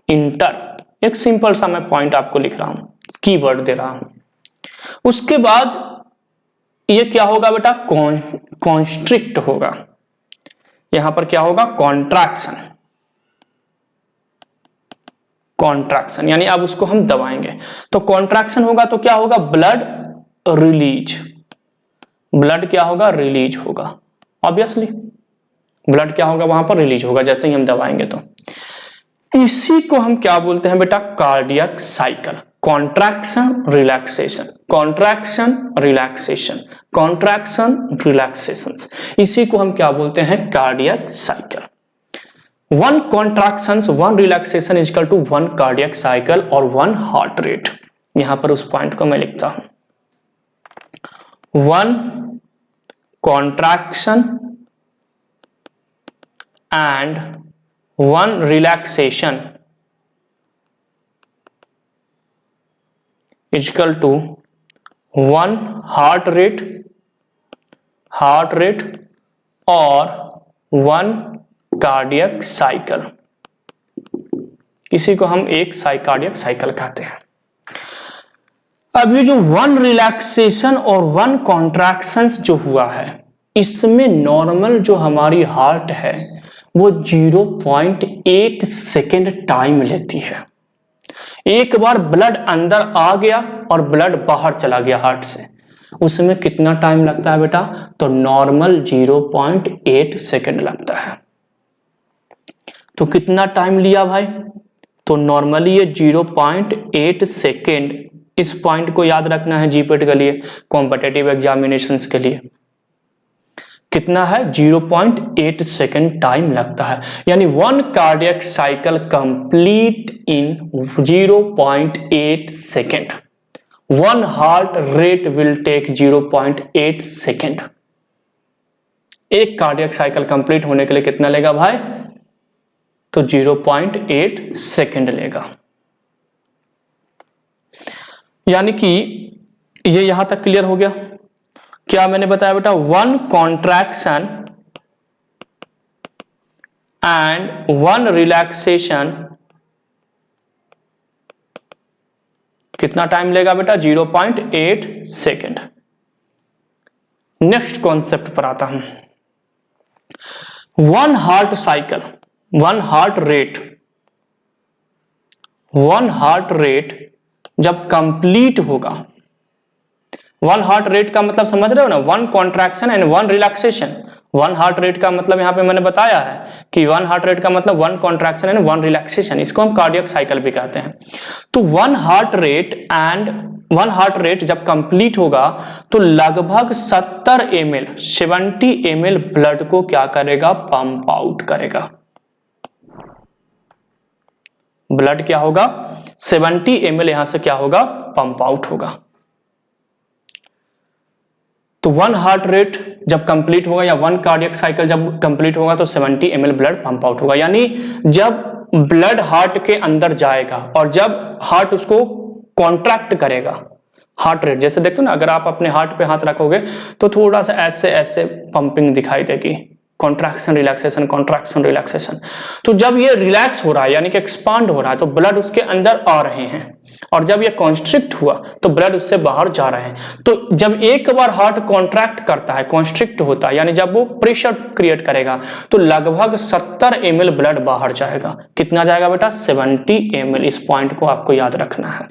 इंटर, एक सिंपल सा मैं पॉइंट आपको लिख रहा हूं, कीवर्ड दे रहा हूं। उसके बाद ये क्या होगा बेटा, कॉन्स्ट्रिक्ट होगा, यहां पर क्या होगा, कॉन्ट्रैक्शन, कॉन्ट्रैक्शन, यानी अब उसको हम दबाएंगे तो कॉन्ट्रैक्शन होगा, तो क्या होगा, ब्लड रिलीज, ब्लड क्या होगा, रिलीज होगा। ऑब्वियसली ब्लड क्या होगा, वहां पर रिलीज होगा जैसे ही हम दबाएंगे। तो इसी को हम क्या बोलते हैं बेटा, cardiac cycle. Contraction relaxation, contraction relaxation, contraction relaxation, इसी को हम क्या बोलते हैं, cardiac cycle. 1 contractions 1 relaxation is equal to 1 cardiac cycle और 1 heart rate। यहां पर उस पॉइंट को मैं लिखता हूं, 1 contraction and 1 relaxation is equal to 1 heart rate और 1 कार्डियक साइकिल। इसी को हम एक कार्डियक साइकिल कहते हैं। अब ये जो 1 रिलैक्सेशन और 1 कॉन्ट्रैक्शंस जो हुआ है, इसमें नॉर्मल जो हमारी हार्ट है वो 0.8 सेकेंड टाइम लेती है। एक बार ब्लड अंदर आ गया और ब्लड बाहर चला गया हार्ट से, उसमें कितना टाइम लगता है बेटा, तो नॉर्मल 0.8 सेकेंड लगता है। तो कितना टाइम लिया भाई, तो नॉर्मली ये 0.8 सेकेंड, इस पॉइंट को याद रखना है जीपेट के लिए, कॉम्पिटिटिव एग्जामिनेशंस के लिए। कितना है 0.8 सेकेंड टाइम लगता है, यानी 1 cardiac cycle complete in 0.8 second. 1 heart rate will take 0.8 second. एक कार्डियक साइकिल कंप्लीट होने के लिए कितना लेगा भाई? तो 0.8 सेकेंड लेगा। यानी कि ये यहां तक क्लियर हो गया। क्या मैंने बताया बेटा? 1 कॉन्ट्रैक्शन एंड 1 रिलैक्सेशन कितना टाइम लेगा बेटा? 0.8 सेकेंड। नेक्स्ट कॉन्सेप्ट पर आता हूं। 1 हार्ट साइकिल, 1 हार्ट रेट जब कंप्लीट होगा, 1 हार्ट रेट का मतलब समझ रहे हो ना? 1 contraction and 1 relaxation. 1 heart rate का मतलब यहां पे मैंने बताया है कि 1 हार्ट रेट का मतलब 1 कॉन्ट्रैक्शन एंड 1 रिलैक्सेशन, इसको हम कार्डियक साइकिल भी कहते हैं। तो 1 हार्ट रेट जब कंप्लीट होगा तो लगभग 70 ml 70 ml ब्लड को क्या करेगा? पंप आउट करेगा। ब्लड क्या होगा? 70 ml यहां से क्या होगा? पंप आउट होगा। तो 1 हार्ट रेट जब कंप्लीट होगा या 1 कार्डियक साइकिल जब कंप्लीट होगा तो 70 ml ब्लड पंप आउट होगा। यानी जब ब्लड हार्ट के अंदर जाएगा और जब हार्ट उसको कॉन्ट्रैक्ट करेगा, हार्ट रेट जैसे देखते हो ना, अगर आप अपने हार्ट पे हाथ रखोगे तो थोड़ा सा ऐसे ऐसे पंपिंग दिखाई देगी, कॉन्ट्रैक्शन रिलैक्सेशन, कॉन्ट्रैक्शन रिलैक्सेशन। तो जब ये रिलैक्स हो रहा है यानी कि एक्सपांड हो रहा है तो ब्लड उसके अंदर आ रहे हैं, और जब ये कॉन्स्ट्रिक्ट हुआ तो ब्लड उससे बाहर जा रहे हैं। तो जब एक बार हार्ट कॉन्ट्रैक्ट करता है, कॉन्स्ट्रिक्ट होता है, यानी जब वो प्रेशर क्रिएट करेगा तो लगभग 70 ml ब्लड बाहर जाएगा। कितना जाएगा बेटा? 70 ml। इस पॉइंट को आपको याद रखना है।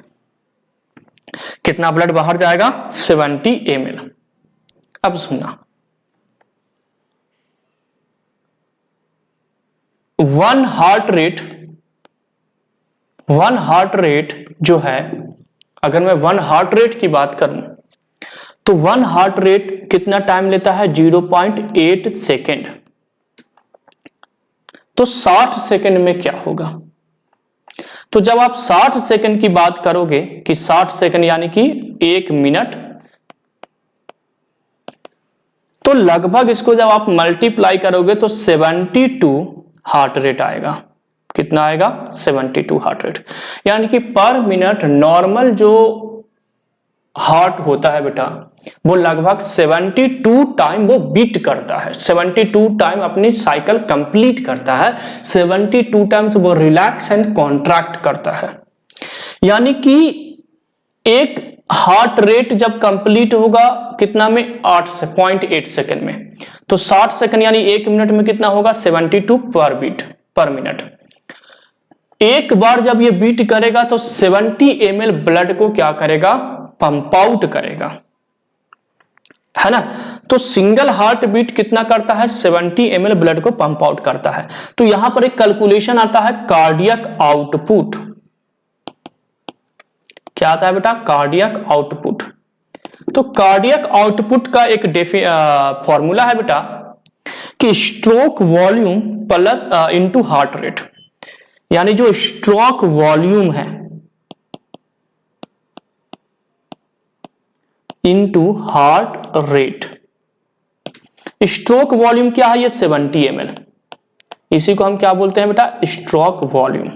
कितना ब्लड बाहर जाएगा? 70 ml। अब सुनना, 1 हार्ट रेट जो है, अगर मैं 1 हार्ट रेट की बात करूं तो 1 हार्ट रेट कितना टाइम लेता है? 0.8 सेकेंड। तो 60 सेकेंड में क्या होगा? तो जब आप 60 सेकेंड की बात करोगे कि 60 सेकेंड यानी कि 1 मिनट, तो लगभग इसको जब आप मल्टीप्लाई करोगे तो 72 हार्ट रेट आएगा। कितना आएगा? 72 हार्ट रेट। यानी कि पर मिनट नॉर्मल जो हार्ट होता है बेटा वो लगभग 72 टाइम वो बीट करता है, 72 टाइम अपनी साइकिल कंप्लीट करता है, 72 टाइम्स वो रिलैक्स एंड कॉन्ट्रैक्ट करता है। यानी कि एक हार्ट रेट जब कंप्लीट होगा कितना में? 8.8 सेकेंड में। तो 60 सेकेंड यानी 1 मिनट में कितना होगा? 72 पर बीट पर मिनट। एक बार जब ये बीट करेगा तो 70 ml ब्लड को क्या करेगा? पंप आउट करेगा, है ना? तो सिंगल हार्ट बीट कितना करता है? 70 ml ब्लड को पंप आउट करता है। तो यहां पर एक कैलकुलेशन आता है कार्डियक आउटपुट। क्या आता है बेटा? Cardiac output. तो कार्डियक आउटपुट का एक फॉर्मूला है बेटा कि stroke volume plus into heart rate, यानी जो स्ट्रोक वॉल्यूम है into heart rate. Stroke volume क्या है? ये 70 ml। इसी को हम क्या बोलते हैं बेटा? Stroke volume.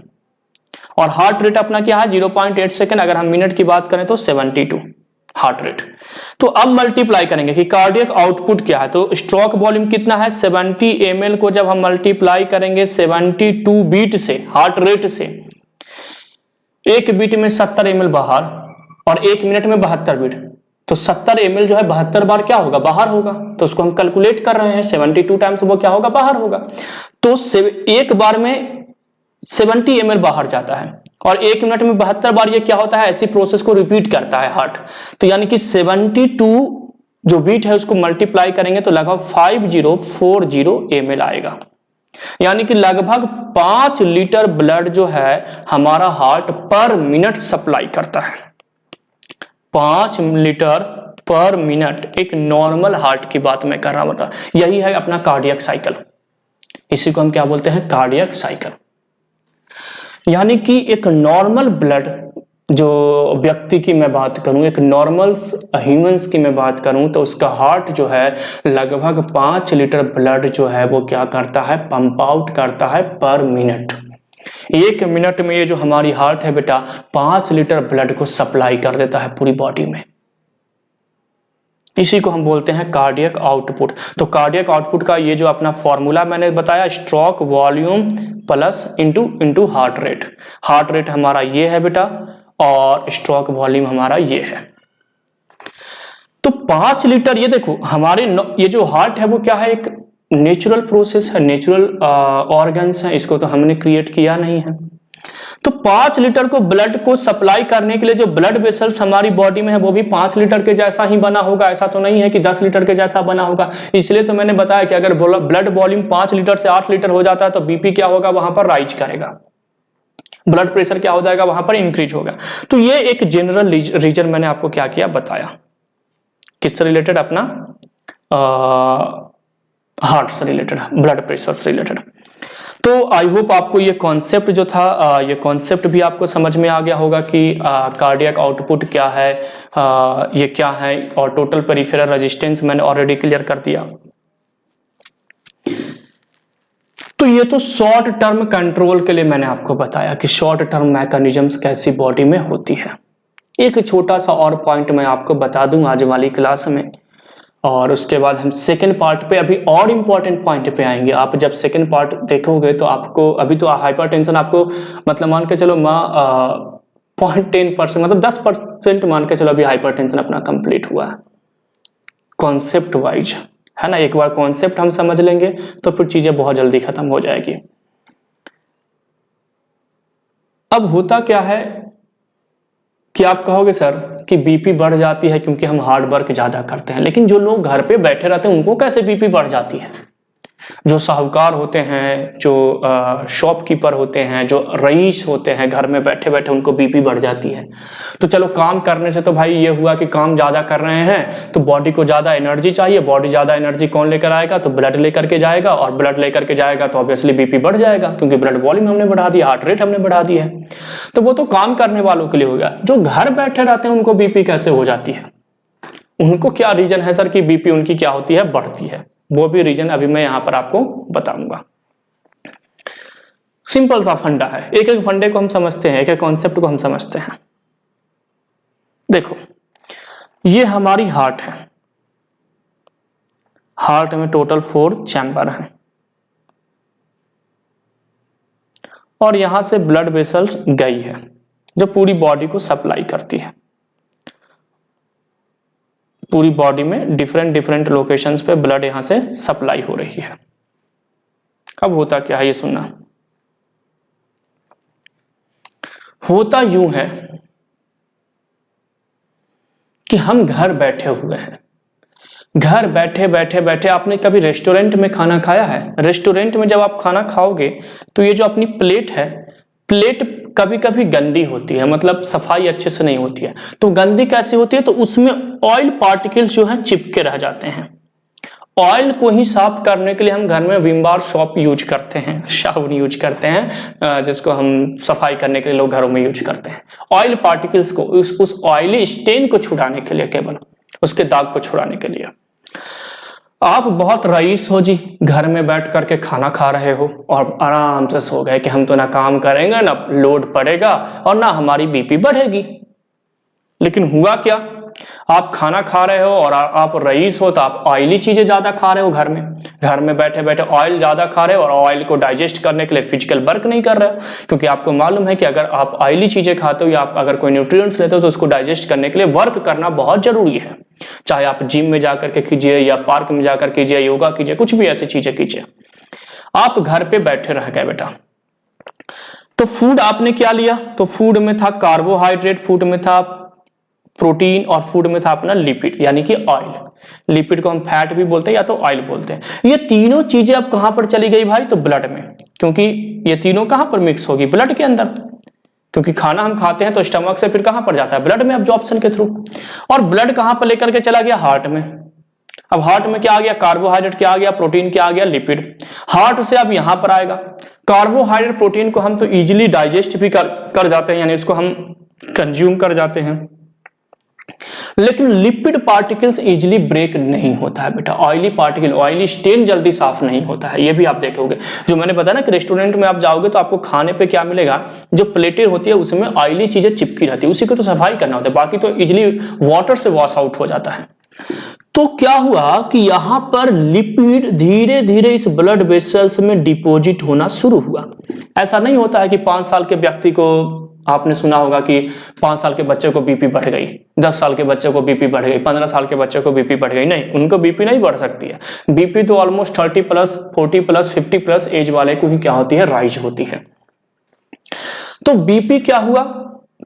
और हार्ट रेट अपना क्या है? 0.8 सेकेंड। अगर हम मिनट की बात करें तो 72 हार्ट रेट। तो अब मल्टीप्लाई करेंगे कि कार्डियक आउटपुट क्या है। तो स्ट्रोक वॉल्यूम कितना है? 70 ml को जब हम मल्टीप्लाई करेंगे 72 बीट से, हार्ट रेट से, एक बीट में 70 ml बाहर और 1 मिनट में 72 बीट, तो 70 ml जो है 72 बार क्या होगा? बाहर होगा। तो उसको हम कैलकुलेट कर रहे हैं, 72 टाइम्स वो क्या होगा? बाहर होगा। तो एक बार में 70 ml बाहर जाता है और 1 मिनट में 72 बार ये क्या होता है? ऐसी प्रोसेस को रिपीट करता है हार्ट। तो यानी कि 72 जो बीट है उसको मल्टीप्लाई करेंगे तो लगभग 5040 ml आएगा। यानी कि लगभग 5 लीटर ब्लड जो है हमारा हार्ट पर मिनट सप्लाई करता है। 5 लीटर पर मिनट एक नॉर्मल हार्ट की बात मैं कर रहा हूं, यही है अपना कार्डियक साइकिल। इसी को हम क्या बोलते हैं? Cardiac cycle. यानी कि एक नॉर्मल ब्लड, जो व्यक्ति की मैं बात करूं, एक नॉर्मल ह्यूमंस की मैं बात करूं, तो उसका हार्ट जो है लगभग 5 लीटर ब्लड जो है वो क्या करता है? पंप आउट करता है पर मिनट। 1 मिनट में ये जो हमारी हार्ट है बेटा 5 लीटर ब्लड को सप्लाई कर देता है पूरी बॉडी में। इसी को हम बोलते हैं कार्डियक आउटपुट। तो कार्डियक आउटपुट का ये जो अपना फॉर्मूला मैंने बताया, stroke volume plus into heart rate. Heart rate हमारा ये है बेटा और स्ट्रोक वॉल्यूम हमारा ये है। तो 5 लीटर, ये देखो हमारे ये जो हार्ट है वो क्या है? एक नेचुरल प्रोसेस है, नेचुरल ऑर्गन्स है, इसको तो हमने क्रिएट किया नहीं है। तो 5 लीटर को ब्लड को सप्लाई करने के लिए जो ब्लड वेसल्स हमारी बॉडी में है वो भी 5 लीटर के जैसा ही बना होगा। ऐसा तो नहीं है कि 10 लीटर के जैसा बना होगा। इसलिए तो मैंने बताया कि अगर ब्लड वॉल्यूम 5 लीटर से 8 लीटर हो जाता है तो बीपी क्या होगा? वहां पर राइज करेगा, ब्लड प्रेशर क्या हो जाएगा? वहां पर इंक्रीज होगा। तो ये एक जनरल रीजन मैंने आपको क्या किया? बताया। किससे रिलेटेड? अपना हार्ट से रिलेटेड, ब्लड प्रेशर से रिलेटेड। तो आई होप आपको ये कॉन्सेप्ट जो था, ये कॉन्सेप्ट भी आपको समझ में आ गया होगा कि कार्डियक आउटपुट क्या है, ये क्या है, और टोटल पेरिफेरल रेजिस्टेंस मैंने ऑलरेडी क्लियर कर दिया। तो ये तो शॉर्ट टर्म कंट्रोल के लिए मैंने आपको बताया कि शॉर्ट टर्म मैकेनिज्म्स कैसी बॉडी में होती है। एक छोटा सा और पॉइंट मैं आपको बता दूं आज वाली क्लास में, और उसके बाद हम सेकेंड पार्ट पे अभी और इम्पोर्टेंट पॉइंट पे आएंगे। आप जब सेकेंड पार्ट देखोगे तो आपको अभी तो हाइपरटेंशन आपको मतलब मान के चलो 0.10% मतलब 10% मान के चलो अभी हाइपरटेंशन अपना कंप्लीट हुआ है कॉन्सेप्ट वाइज, है ना। एक बार कॉन्सेप्ट हम समझ लेंगे तो फिर चीजें बहुत जल्दी खत्म हो जाएगी। अब होता क्या है कि आप कहोगे सर कि बीपी बढ़ जाती है क्योंकि हम हार्ड वर्क ज्यादा करते हैं, लेकिन जो लोग घर पे बैठे रहते हैं उनको कैसे बीपी बढ़ जाती है? जो साहूकार होते हैं, जो शॉपकीपर होते हैं, जो रईस होते हैं, घर में बैठे बैठे उनको बीपी बढ़ जाती है। तो चलो काम करने से तो भाई ये हुआ कि काम ज्यादा कर रहे हैं तो बॉडी को ज्यादा एनर्जी चाहिए। बॉडी ज्यादा एनर्जी कौन लेकर आएगा? तो ब्लड लेकर के जाएगा, और ब्लड लेकर के जाएगा तो ऑब्वियसली बीपी बढ़ जाएगा क्योंकि ब्लड वॉल्यूम हमने बढ़ा दिया, हार्ट रेट हमने बढ़ा दिया है। तो वो तो काम करने वालों के लिए हो गया। जो घर बैठे रहते हैं उनको बीपी कैसे हो जाती है? उनको क्या रीजन है सर कि बीपी उनकी क्या होती है? बढ़ती है? वो भी रीजन अभी मैं यहां पर आपको बताऊंगा। सिंपल सा फंडा है, एक एक फंडे को हम समझते हैं, एक एक कॉन्सेप्ट को हम समझते हैं। देखो ये हमारी हार्ट है, हार्ट में टोटल 4 चैम्बर हैं, और यहां से ब्लड वेसल्स गई है जो पूरी बॉडी को सप्लाई करती है। पूरी बॉडी में डिफरेंट लोकेशंस पे ब्लड यहां से सप्लाई हो रही है। अब होता क्या है ये सुनना। होता यूं है कि हम घर बैठे हुए हैं। घर बैठे बैठे आपने कभी रेस्टोरेंट में खाना खाया है? रेस्टोरेंट में जब आप खाना खाओगे तो ये जो अपनी प्लेट है, प्लेट कभी कभी गंदी होती है, मतलब सफाई अच्छे से नहीं होती है। तो गंदी कैसी होती है? तो उसमें ऑयल पार्टिकल्स जो हैं चिपके रह जाते हैं। ऑयल को ही साफ करने के लिए हम घर में विम बार सोप यूज करते हैं, साबुन यूज करते हैं, जिसको हम सफाई करने के लिए लोग घरों में यूज करते हैं। ऑयल पार्टिकल्स को, उस ऑयली स्टेन को छुड़ाने के लिए, केवल उसके दाग को छुड़ाने के लिए। आप बहुत रईस हो जी, घर में बैठ करके खाना खा रहे हो और आराम से सो गए कि हम तो ना काम करेंगे, ना लोड पड़ेगा और ना हमारी बीपी बढ़ेगी। लेकिन हुआ क्या? आप खाना खा रहे हो और आप रईस हो तो आप ऑयली चीजें ज्यादा खा रहे हो। घर में बैठे बैठे ऑयल ज्यादा खा रहे हो और ऑयल को डाइजेस्ट करने के लिए फिजिकल वर्क नहीं कर रहे हो, क्योंकि आपको मालूम है कि अगर आप ऑयली चीजें खाते हो या आप अगर कोई न्यूट्रिएंट्स लेते हो तो उसको डाइजेस्ट करने के लिए वर्क करना बहुत जरूरी है। चाहे आप जिम में जाकर के कीजिए या पार्क में जाकर कीजिए, योगा कीजिए, कुछ भी ऐसी चीजें कीजिए। आप घर पे बैठे रह गए बेटा, तो फूड आपने क्या लिया? तो फूड में था कार्बोहाइड्रेट, फूड में था प्रोटीन, और फूड में था अपना लिपिड यानी कि ऑयल। लिपिड को हम फैट भी बोलते हैं या तो ऑयल बोलते हैं। ये तीनों चीजें अब कहां पर चली गई भाई? तो ब्लड में, क्योंकि ये तीनों कहां पर मिक्स होगी? ब्लड के अंदर। क्योंकि खाना हम खाते हैं तो स्टमक से फिर कहां पर जाता है, ब्लड में एब्जॉर्प्शन के थ्रू। और ब्लड कहां पर लेकर के चला गया, हार्ट में। अब हार्ट में क्या आ गया, कार्बोहाइड्रेट क्या आ गया, प्रोटीन क्या आ गया, लिपिड। हार्ट से अब यहां पर आएगा। कार्बोहाइड्रेट प्रोटीन को हम तो इजीली डाइजेस्ट भी कर जाते हैं, यानी इसको हम कंज्यूम कर जाते हैं, लेकिन लिपिड पार्टिकल्स इजीली ब्रेक नहीं होता है बेटा। ऑयली पार्टिकल, ऑयली स्टेन जल्दी साफ नहीं होता है, ये भी आप देखोगे। जो मैंने बताया ना कि रेस्टोरेंट में आप जाओगे तो आपको खाने पे क्या मिलेगा, जो प्लेटें होती है उसमें ऑयली चीजें चिपकी रहती है, उसी को तो सफाई करना होता है, बाकी तो इजीली वाटर से वॉश आउट हो जाता है। तो क्या हुआ कि यहां पर लिपिड धीरे धीरे इस ब्लड वेसल्स में डिपॉजिट होना शुरू हुआ। ऐसा नहीं होता है कि 5 साल के व्यक्ति को, आपने सुना होगा कि 5 साल के बच्चे को बीपी बढ़ गई, 10 साल के बच्चे को बीपी बढ़ गई, 15 साल के बच्चे को बीपी बढ़ गई। नहीं, उनको बीपी नहीं बढ़ सकती है। बीपी तो ऑलमोस्ट 30+, 40+, 50+ एज वाले को ही क्या होती है, राइज होती है। तो बीपी क्या हुआ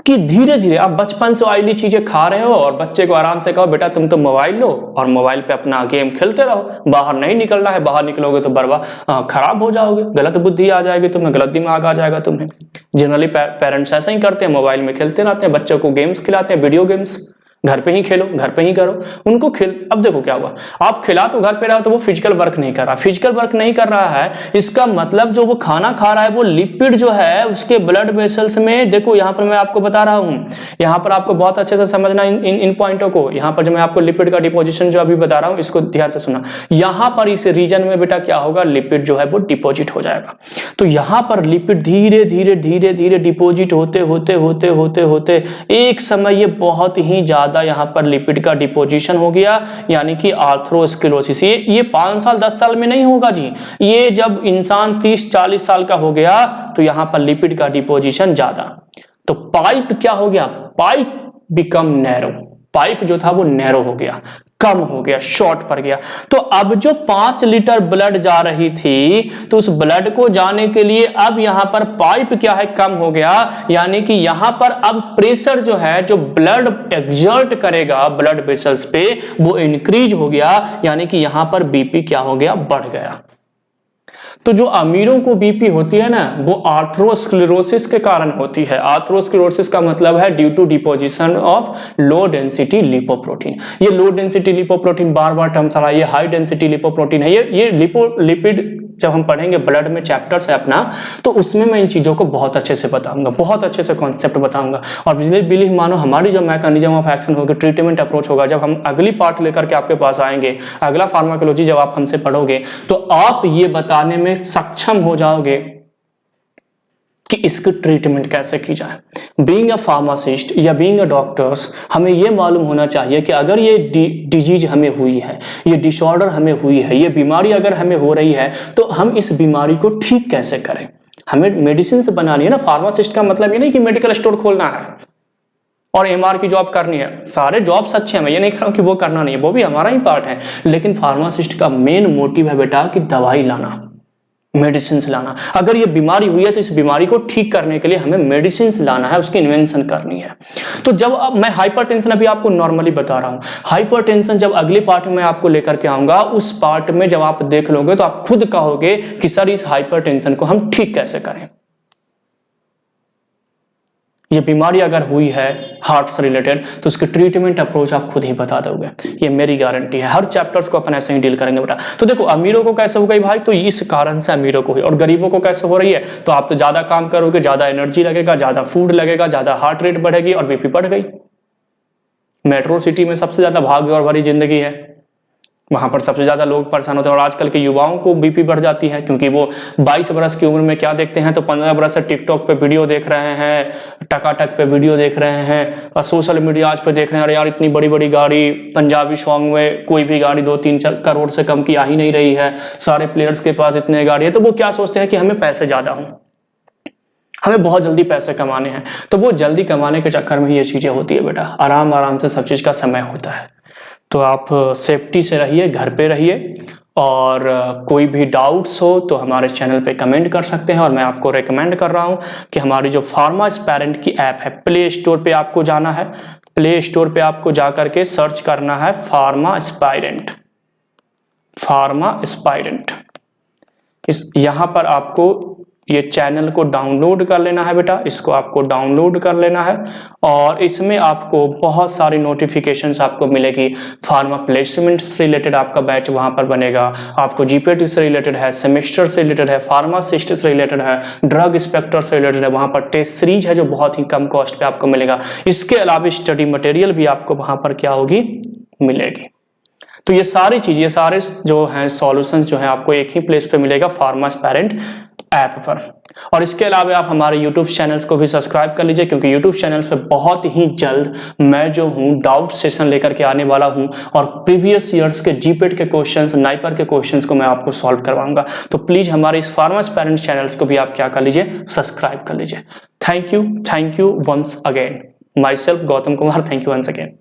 कि धीरे धीरे आप बचपन से ऑयली चीजें खा रहे हो और बच्चे को आराम से कहो बेटा तुम तो मोबाइल लो और मोबाइल पे अपना गेम खेलते रहो, बाहर नहीं निकलना है, बाहर निकलोगे तो बर्बाद खराब हो जाओगे, गलत बुद्धि आ जाएगी तुम्हें, गलत दिमाग आ जाएगा तुम्हें। जनरली पेरेंट्स ऐसा ही करते हैं, मोबाइल में खेलते रहते हैं, बच्चों को गेम्स खिलाते हैं, वीडियो गेम्स। घर पे ही खेलो, घर पे ही करो उनको खेल। अब देखो क्या हुआ, आप खिला तो घर पे रहो तो वो फिजिकल वर्क नहीं कर रहा। फिजिकल वर्क नहीं कर रहा है, इसका मतलब जो वो खाना खा रहा है वो लिपिड जो है उसके ब्लड वेसल्स में, देखो यहां पर मैं आपको बता रहा हूं, यहां पर आपको बहुत अच्छे से समझना इन पॉइंटों को। यहां पर जो मैं आपको लिपिड का डिपोजिशन जो अभी बता रहा हूं इसको ध्यान से सुना। यहां पर इस रीजन में बेटा क्या होगा, लिपिड जो है वो डिपोजिट हो जाएगा। तो यहां पर लिपिड धीरे धीरे धीरे धीरे डिपोजिट होते होते होते होते होते एक समय ये बहुत ही ज्यादा यहां पर लिपिड का डिपोजिशन हो गया, यानी कि आर्थरोस्क्लेरोसिस। ये 5 साल 10 साल में नहीं होगा जी, ये जब इंसान 30-40 साल का हो गया तो यहां पर लिपिड का डिपोजिशन ज्यादा। तो पाइप क्या हो गया, पाइप बिकम नैरो, पाइप जो था वो नैरो हो गया, कम हो गया, शॉर्ट पड़ गया। तो अब जो 5 लीटर ब्लड जा रही थी तो उस ब्लड को जाने के लिए अब यहां पर पाइप क्या है, कम हो गया, यानी कि यहां पर अब प्रेशर जो है, जो ब्लड एक्सर्ट करेगा ब्लड वेसल्स पे वो इंक्रीज हो गया, यानी कि यहां पर बीपी क्या हो गया, बढ़ गया। तो जो अमीरों को बीपी होती है ना वो आर्थरोस्क्लेरोसिस के कारण होती है। आर्थरोस्क्लेरोसिस का मतलब है due to deposition of low density lipoprotein. ये लो डेंसिटी लिपोप्रोटीन बार बार टर्म चला, ये हाई डेंसिटी लिपोप्रोटीन है। ये लिपिड जब हम पढ़ेंगे ब्लड में चैप्टर्स है अपना, तो उसमें मैं इन चीजों को बहुत अच्छे से बताऊंगा, बहुत अच्छे से कॉन्सेप्ट बताऊंगा। और बिलीव मानो हमारी जो मैकेनिज्म ऑफ एक्शन होगी, ट्रीटमेंट अप्रोच होगा, जब हम अगली पार्ट लेकर के आपके पास आएंगे, अगला फार्माकोलॉजी जब आप हमसे पढ़ोगे तो आप ये बताने में सक्षम हो जाओगे कि इसकी ट्रीटमेंट कैसे की जाए। बीइंग अ फार्मासिस्ट या बीइंग अ डॉक्टर्स, हमें यह मालूम होना चाहिए कि अगर ये डिजीज हमें हुई है, ये डिसऑर्डर हमें हुई है, ये बीमारी अगर हमें हो रही है तो हम इस बीमारी को ठीक कैसे करें। हमें मेडिसिन से बनानी है ना। फार्मासिस्ट का मतलब ये नहीं कि मेडिकल स्टोर खोलना है और एमआर की जॉब करनी है। सारे जॉब्स अच्छे हैं, मैं ये नहीं कह रहा हूं कि वो करना नहीं है, वो भी हमारा ही पार्ट है, लेकिन फार्मासिस्ट का मेन मोटिव है बेटा कि दवाई लाना, मेडिसिन लाना। अगर ये बीमारी हुई है तो इस बीमारी को ठीक करने के लिए हमें मेडिसिन लाना है, उसकी इन्वेंशन करनी है। तो जब मैं हाइपरटेंशन अभी आपको नॉर्मली बता रहा हूं, हाइपरटेंशन जब अगली पार्ट में आपको लेकर के आऊंगा, उस पार्ट में जब आप देख लोगे तो आप खुद कहोगे कि सर इस हाइपरटेंशन को हम ठीक कैसे करें। ये बीमारी अगर हुई है हार्ट से रिलेटेड तो उसके ट्रीटमेंट अप्रोच आप खुद ही बता दोगे, ये मेरी गारंटी है। हर चैप्टर्स को अपन ऐसे ही डील करेंगे बेटा। तो देखो अमीरों को कैसे हो गई भाई, तो इस कारण से अमीरों को हुई। और गरीबों को कैसे हो रही है, तो आप तो ज्यादा काम करोगे, ज्यादा एनर्जी लगेगा, ज्यादा फूड लगेगा, ज्यादा हार्ट रेट बढ़ेगी और बीपी बढ़ गई। मेट्रो सिटी में सबसे ज्यादा भाग दौड़ भरी जिंदगी है, वहां पर सबसे ज्यादा लोग परेशान होते हैं। और आजकल के युवाओं को बीपी बढ़ जाती है क्योंकि वो 22 वर्ष की उम्र में क्या देखते हैं, तो 15 वर्ष से टिकटॉक पे वीडियो देख रहे हैं, टकाटक पे वीडियो देख रहे हैं और सोशल मीडिया आज पे देख रहे हैं। अरे यार इतनी बड़ी बड़ी गाड़ी, पंजाबी सॉन्ग में कोई भी गाड़ी 2-3 करोड़ से कम की आ ही नहीं रही है, सारे प्लेयर्स के पास इतने गाड़ी है। तो वो क्या सोचते हैं कि हमें पैसे ज्यादा हों, हमें बहुत जल्दी पैसे कमाने हैं। तो वो जल्दी कमाने के चक्कर में ये चीजें होती है बेटा। आराम आराम से सब चीज का समय होता है। तो आप सेफ्टी से रहिए, घर पे रहिए, और कोई भी डाउट्स हो तो हमारे चैनल पे कमेंट कर सकते हैं। और मैं आपको रेकमेंड कर रहा हूँ कि हमारी जो फार्मा एस्पायरेंट की ऐप है, प्ले स्टोर पे आपको जाना है, प्ले स्टोर पे आपको जा करके सर्च करना है फार्मा एस्पायरेंट, फार्मा एस्पायरेंट। यहाँ पर आपको ये चैनल को डाउनलोड कर लेना है बेटा, इसको आपको डाउनलोड कर लेना है और इसमें आपको बहुत सारी नोटिफिकेशंस आपको मिलेगी। फार्मा प्लेसमेंट से रिलेटेड आपका बैच वहां पर बनेगा, आपको जीपीटी से रिलेटेड है, सेमेस्टर से रिलेटेड है, फार्मासिस्ट से रिलेटेड है, ड्रग इंस्पेक्टर से रिलेटेड है, वहां पर टेस्ट सीरीज है जो बहुत ही कम कॉस्ट पे आपको मिलेगा। इसके अलावा स्टडी मटेरियल भी आपको वहां पर क्या होगी, मिलेगी। तो ये सारी चीज, ये सारे जो हैं सॉल्यूशंस जो है आपको एक ही प्लेस पे मिलेगा, फार्मास्पेरेंट ऐप पर। और इसके अलावा आप हमारे YouTube चैनल्स को भी सब्सक्राइब कर लीजिए, क्योंकि YouTube चैनल्स पे बहुत ही जल्द मैं जो हूँ डाउट सेशन लेकर के आने वाला हूँ और प्रीवियस ईयर्स के जीपेट के क्वेश्चंस, नाइपर के क्वेश्चंस को मैं आपको सॉल्व करवाऊंगा। तो प्लीज हमारे इस फार्मास्पेरेंट चैनल्स को भी आप क्या कर लीजिए, सब्सक्राइब कर लीजिए। Thank you once again. Myself Gautam Kumar, thank you once again.